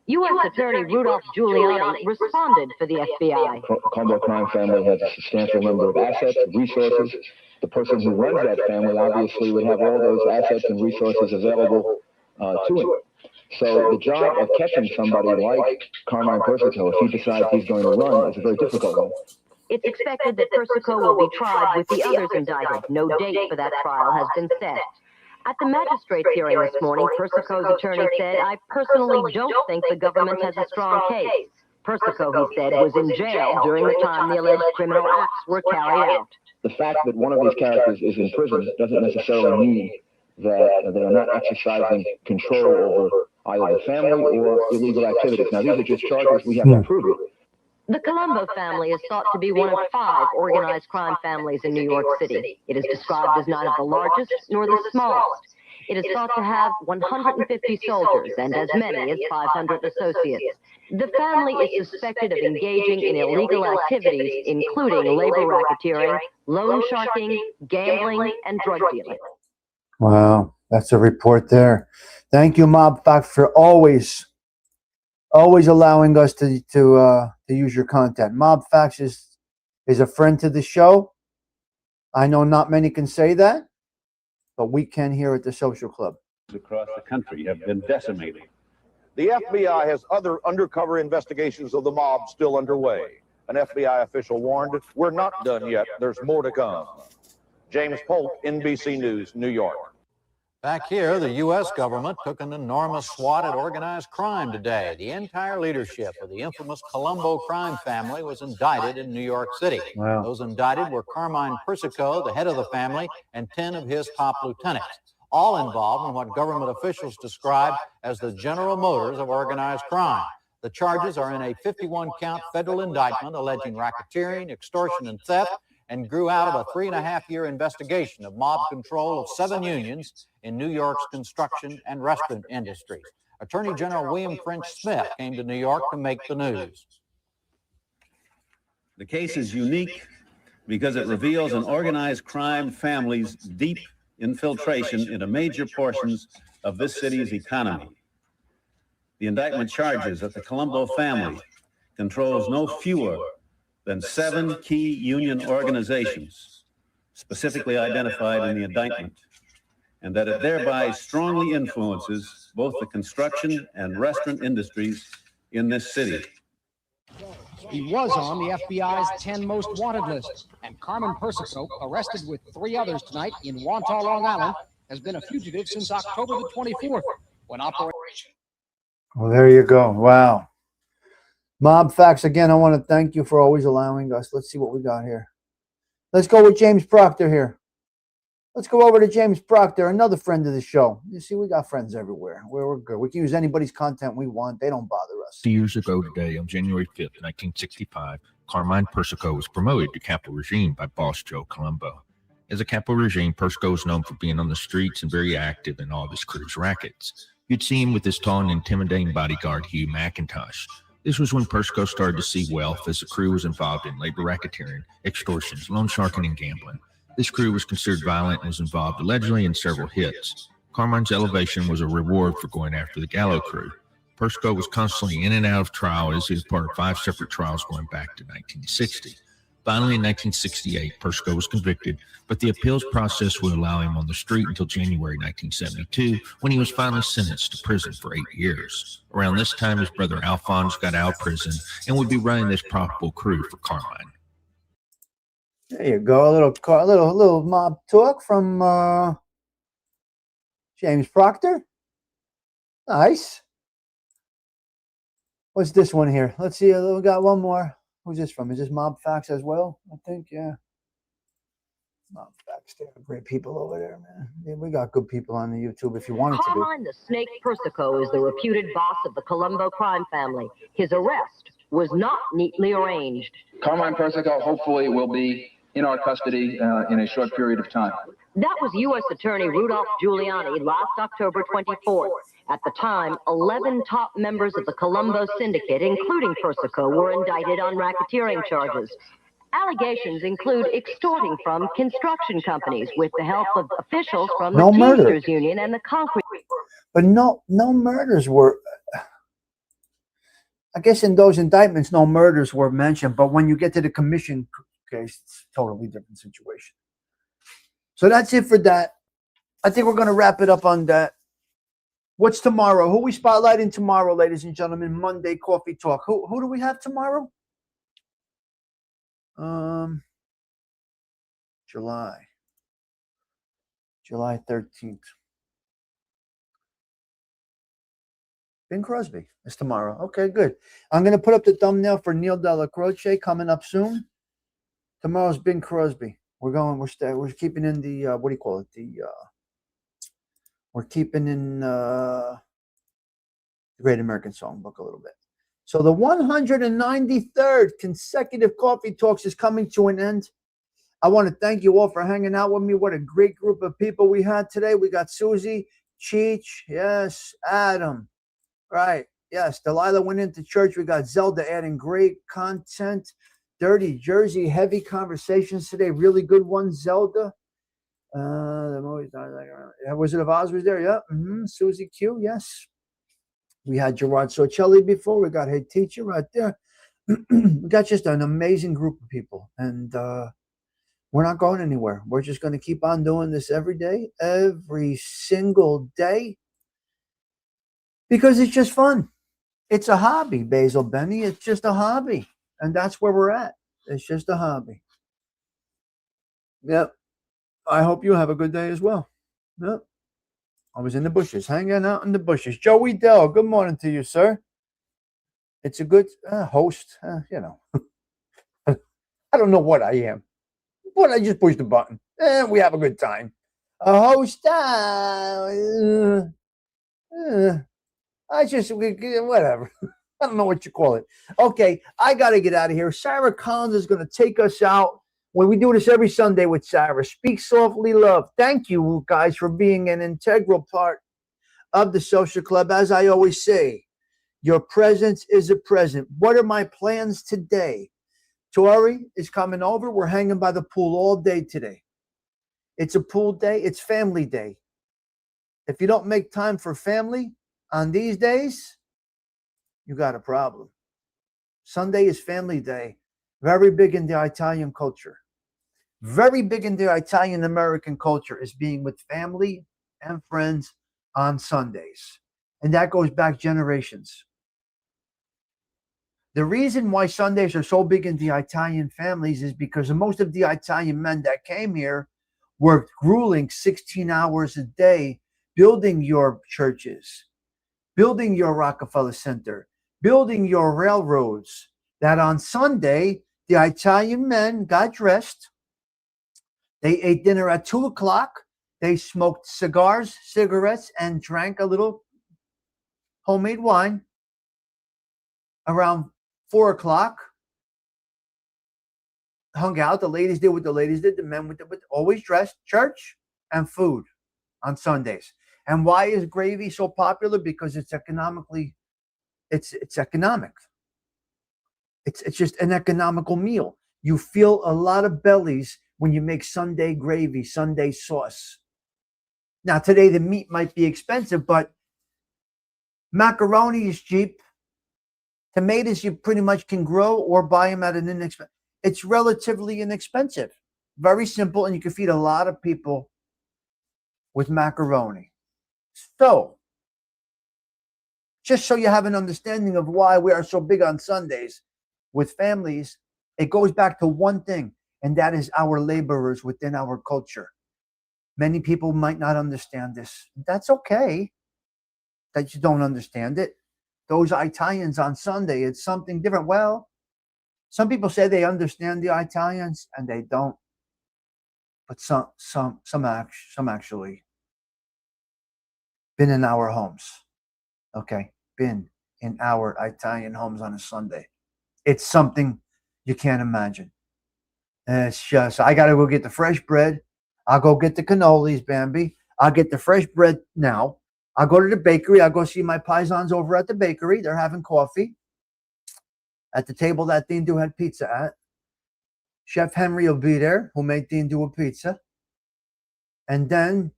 U.S. Attorney Rudolph Giuliani responded for the FBI. Colombo crime family has a substantial number of assets, resources. The person who runs that family obviously would have all those assets and resources available to him. So the job of catching somebody like Carmine Persico, if he decides he's going to run, is a very difficult one. It's expected that Persico will be tried with the others indicted. No date for that trial has been set. At the magistrate's hearing this morning, Persico's attorney said, "I personally don't think the government has a strong case." Persico, he said, was in jail during the time the alleged criminal acts were carried out. The fact that one of these characters is in prison doesn't necessarily mean that they are not exercising control over either the family or illegal activities. Now, these are just charges. We have to prove it. The Colombo family is thought to be one of 5 organized crime families in New York City. It is described as neither the largest nor the smallest. It is thought to have 150 soldiers and as many as 500 associates. The family is suspected of engaging in illegal activities, including labor racketeering, loan sharking, gambling, and drug dealing. Wow, that's a report there. Thank you, Mob Fact, for always allowing us to use your content. Mob Facts is a friend to the show. I know not many can say that, but we can here at the Social Club. Across the country have been decimated. The FBI has other undercover investigations of the mob still underway. An FBI official warned, "We're not done yet. There's more to come." James Polk, NBC News, New York. Back here, the U.S. government took an enormous swat at organized crime today. The entire leadership of the infamous Colombo crime family was indicted in New York City. Wow. Those indicted were Carmine Persico, the head of the family, and 10 of his top lieutenants, all involved in what government officials described as the General Motors of organized crime. The charges are in a 51-count federal indictment alleging racketeering, extortion, and theft, and grew out of a 3.5-year investigation of mob control of 7 unions in New York's construction and restaurant industries. Attorney General William French Smith came to New York to make the news. The case is unique because it reveals an organized crime family's deep infiltration into major portions of this city's economy. The indictment charges that the Colombo family controls no fewer than 7 key union organizations, specifically identified in the indictment, and that it thereby strongly influences both the construction and restaurant industries in this city. He was on the FBI's 10 most wanted list, and Carmine Persico, arrested with 3 others tonight in Wantagh, Long Island, has been a fugitive since October the 24th, when operation. Well, there you go. Wow. Mob Facts, again, I want to thank you for always allowing us. Let's see what we got here. Let's go with James Proctor here. Let's go over to James Proctor, another friend of the show. You see, we got friends everywhere. We're good. We can use anybody's content we want. They don't bother us. 2 years ago today, on January 5th, 1965, Carmine Persico was promoted to capo regime by boss Joe Colombo. As a capo regime, Persico is known for being on the streets and very active in all of his crew's rackets. You'd see him with his tall and intimidating bodyguard, Hugh McIntosh. This was when Persico started to see wealth as the crew was involved in labor racketeering, extortions, loan sharking, and gambling. This crew was considered violent and was involved allegedly in several hits. Carmine's elevation was a reward for going after the Gallo crew. Persico was constantly in and out of trial as he was part of 5 separate trials going back to 1960. Finally, in 1968, Persico was convicted, but the appeals process would allow him on the street until January 1972, when he was finally sentenced to prison for 8 years. Around this time, his brother Alphonse got out of prison and would be running this profitable crew for Carmine. There you go. A little mob talk from James Proctor. Nice. What's this one here? Let's see. We got one more. Who's this from? Is this Mob Facts as well? I think, yeah. Mob Facts. There are great people over there, man. Yeah, we got good people on the YouTube if you want it to be. Carmine the Snake Persico is the reputed boss of the Colombo crime family. His arrest was not neatly arranged. Carmine Persico hopefully will be in our custody in a short period of time. That was U.S. Attorney Rudolph Giuliani last October 24th. At the time, 11 top members of the Colombo syndicate, including Persico, were indicted on racketeering charges. Allegations include extorting from construction companies with the help of officials from the Teamsters Union and the Concrete. But no murders were, I guess in those indictments, no murders were mentioned. But when you get to the commission case, it's a totally different situation. So that's it for that. I think we're going to wrap it up on that. What's tomorrow? Who we spotlighting tomorrow, ladies and gentlemen? Monday Coffee Talk. Who do we have tomorrow? July 13th. Bing Crosby is tomorrow. Okay, good. I'm going to put up the thumbnail for Neil Della Croce coming up soon. Tomorrow's Bing Crosby. We're keeping in the what do you call it? We're keeping in the Great American Songbook a little bit. So the 193rd consecutive Coffee Talks is coming to an end. I want to thank you all for hanging out with me. What a great group of people we had today. We got Susie, Cheech, yes, Adam, right, yes. Delilah went into church. We got Zelda adding great content. Dirty Jersey, heavy conversations today. Really good ones, Zelda. Wizard of Oz was there, yeah. Susie Q, yes. We had Gerard Sorcelli before. We got Hey Teacher right there. We got just an amazing group of people. And we're not going anywhere. We're just going to keep on doing this every day, every single day. Because it's just fun. It's a hobby, Basil Benny. It's just a hobby. And that's where we're at. It's just a hobby. Yep. I hope you have a good day as well. Yep. I was in the bushes, hanging out in the bushes. Joey Dell, good morning to you, sir. It's a good host, you know. I don't know what I am, but I just pushed the button. We have a good time. A host, whatever. I don't know what you call it. Okay, I got to get out of here. Sarah Collins is going to take us out. When we do this every Sunday with Sarah, Speak Softly Love. Thank you guys for being an integral part of the social club. As I always say, your presence is a present. What are my plans today? Tori is coming over. We're hanging by the pool all day today. It's a pool day. It's family day. If you don't make time for family on these days, you got a problem. Sunday is family day. Very big in the Italian culture. Very big in the Italian American culture is being with family and friends on Sundays. And that goes back generations. The reason why Sundays are so big in the Italian families is because most of the Italian men that came here worked grueling 16 hours a day building your churches, building your Rockefeller Center, building your railroads, that on Sunday, the Italian men got dressed. They ate dinner at 2 o'clock. They smoked cigars, cigarettes, and drank a little homemade wine. Around 4 o'clock, hung out. The ladies did what the ladies did. The men with always dressed, church, and food on Sundays. And why is gravy so popular? Because it's economically, it's economic. It's just an economical meal. You fill a lot of bellies when you make Sunday gravy, Sunday sauce. Now, today the meat might be expensive, but macaroni is cheap. Tomatoes you pretty much can grow or buy them at an inexpensive. It's relatively inexpensive. Very simple, and you can feed a lot of people with macaroni. So, just so you have an understanding of why we are so big on Sundays with families, it goes back to one thing, and that is our laborers within our culture. Many people might not understand this. That's okay that you don't understand it. Those Italians on Sunday, it's something different. Well, some people say they understand the Italians, and they don't. But some actually been in our homes. Okay, been in our Italian homes on a Sunday. It's something you can't imagine. And it's just, I got to go get the fresh bread. I'll go get the cannolis, Bambi. I'll get the fresh bread now. I'll go to the bakery. I'll go see my paisans over at the bakery. They're having coffee at the table that Dindu had pizza at. Chef Henry will be there, who made Dindu a pizza. And then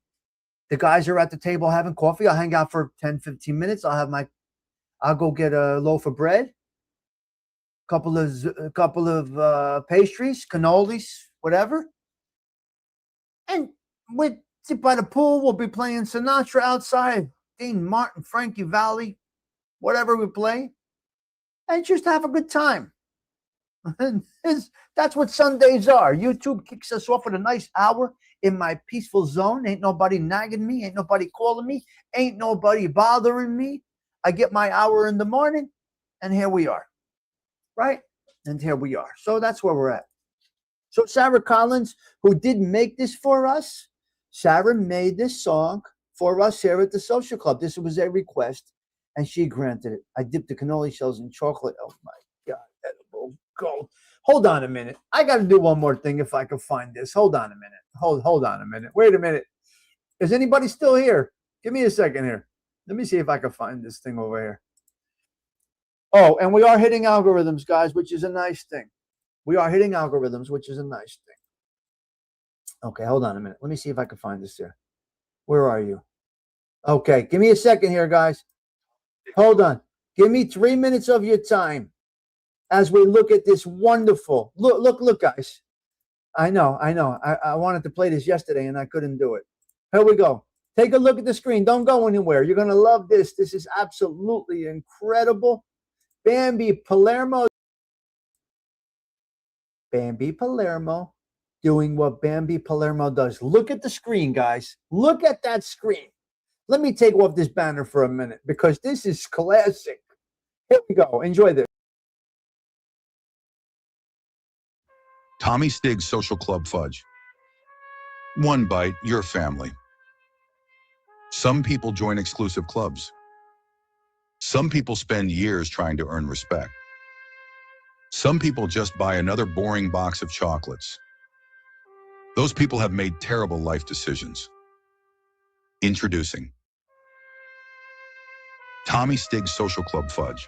the guys are at the table having coffee. I'll hang out for 10, 15 minutes. I'll go get a loaf of bread, a couple of pastries, cannolis, whatever. And we sit by the pool. We'll be playing Sinatra outside, Dean Martin, Frankie Valli, whatever we play, and just have a good time. And that's what Sundays are. YouTube kicks us off with a nice hour in my peaceful zone. Ain't nobody nagging me. Ain't nobody calling me. Ain't nobody bothering me. I get my hour in the morning, and here we are. Right? And here we are. So that's where we're at. So Sarah Collins, who did make this for us, Sarah made this song for us here at the Social Club. This was a request, and she granted it. I dipped the cannoli shells in chocolate. Oh, my God. Edible gold. Hold on a minute. I got to do one more thing if I can find this. Hold on a minute. Hold on a minute. Wait a minute. Is anybody still here? Give me a second here. Let me see if I can find this thing over here. Oh, and we are hitting algorithms, guys, which is a nice thing. We are hitting algorithms, which is a nice thing. Okay, hold on a minute. Let me see if I can find this here. Where are you? Okay, give me a second here, guys. Hold on. Give me 3 minutes of your time as we look at this wonderful. Look, guys. I know. I wanted to play this yesterday, and I couldn't do it. Here we go. Take a look at the screen. Don't go anywhere. You're going to love this. This is absolutely incredible. Bambi Palermo doing what Bambi Palermo does. Look at the screen, guys. Look at that screen. Let me take off this banner for a minute because this is classic. Here we go. Enjoy this. Tommy Stigs Social Club Fudge. One bite, your family. Some people join exclusive clubs. Some people spend years trying to earn respect. Some people just buy another boring box of chocolates. Those people have made terrible life decisions. Introducing Tommy Stigs Social Club Fudge.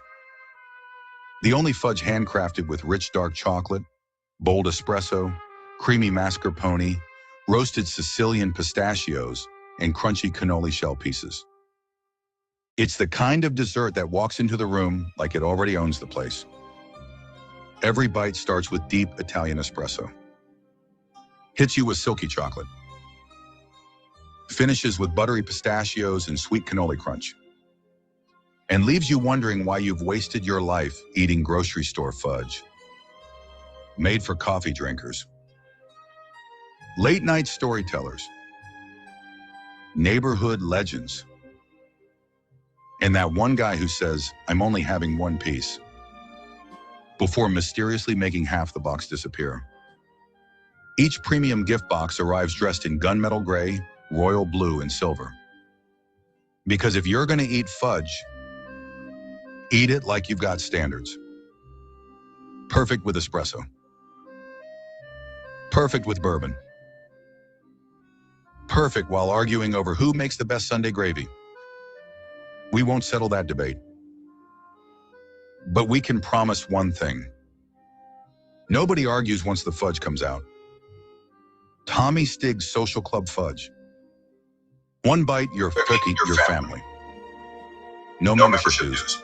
The only fudge handcrafted with rich dark chocolate, bold espresso, creamy mascarpone, roasted Sicilian pistachios, and crunchy cannoli shell pieces. It's the kind of dessert that walks into the room like it already owns the place. Every bite starts with deep Italian espresso. Hits you with silky chocolate. Finishes with buttery pistachios and sweet cannoli crunch. And leaves you wondering why you've wasted your life eating grocery store fudge. Made for coffee drinkers. Late night storytellers. Neighborhood legends. And that one guy who says, I'm only having one piece, before mysteriously making half the box disappear. Each premium gift box arrives dressed in gunmetal gray, royal blue, and silver. Because if you're going to eat fudge, eat it like you've got standards. Perfect with espresso. Perfect with bourbon. Perfect while arguing over who makes the best Sunday gravy. We won't settle that debate. But we can promise one thing. Nobody argues once the fudge comes out. Tommy Stigs Social Club Fudge. One bite, your cookie, your family. No membership dues.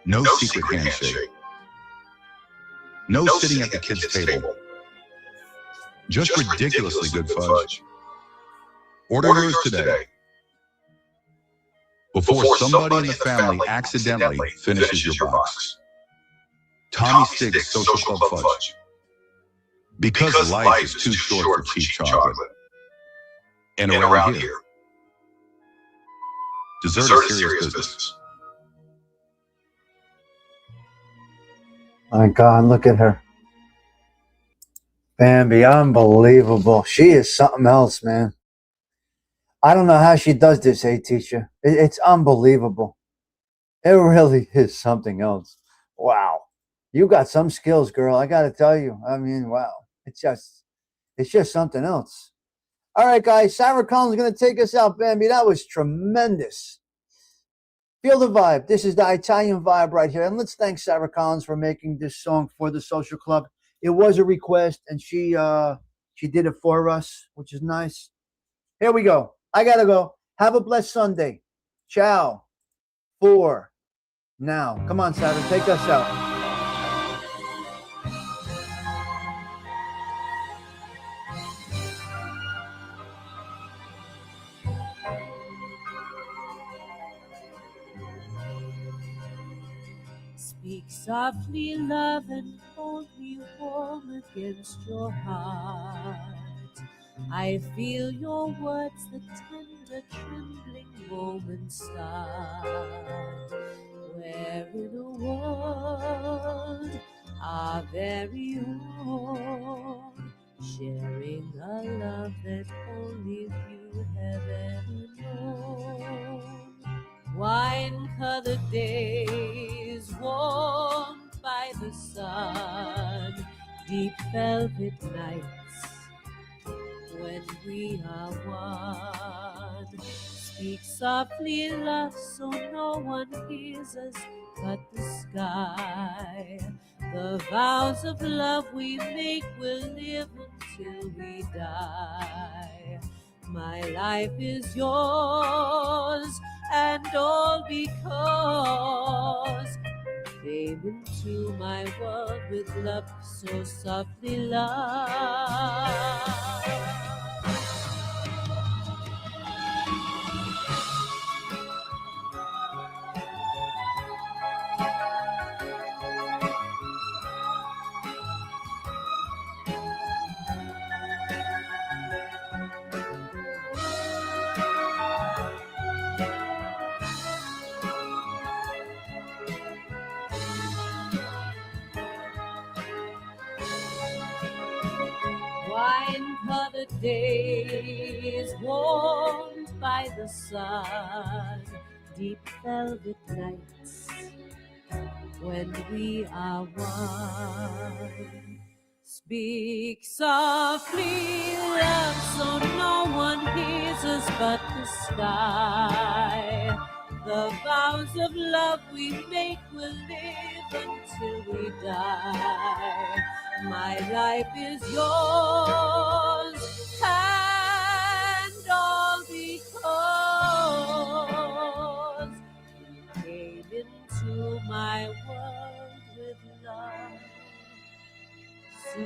No secret handshake. No sitting at the kids' table. Just ridiculously good fudge. Order yours today. Before somebody in the family accidentally finishes your box. Tommy Stigs Social Club Fudge. Because life is too short for cheap chocolate. And around here, dessert is serious business. My God, look at her. Bambi, unbelievable. She is something else, man. I don't know how she does this, teacher. It's unbelievable. It really is something else. Wow. You got some skills, girl. I got to tell you. I mean, wow. It's just something else. All right, guys. Sarah Collins is going to take us out, Bambi. That was tremendous. Feel the vibe. This is the Italian vibe right here. And let's thank Sarah Collins for making this song for the Social Club. It was a request, and she did it for us, which is nice. Here we go. I got to go. Have a blessed Sunday. Ciao. For now. Come on, Sarah. Take us out. Speak softly, love, and hold me warm against your heart. I feel your words, the tender, trembling moments start. Where in the world our very own, sharing a love that only few have ever known. Wine-colored days warmed by the sun, deep velvet nights when we are one. Speak softly, love, so no one hears us but the sky. The vows of love we make will live until we die. My life is yours, and all because came into my world with love so softly, love. Wine-colored days warmed by the sun, deep velvet nights when we are one. Speak softly, love, so no one hears us but the sky. The vows of love we make will live until we die. My life is yours, and all because you came into my world with love. So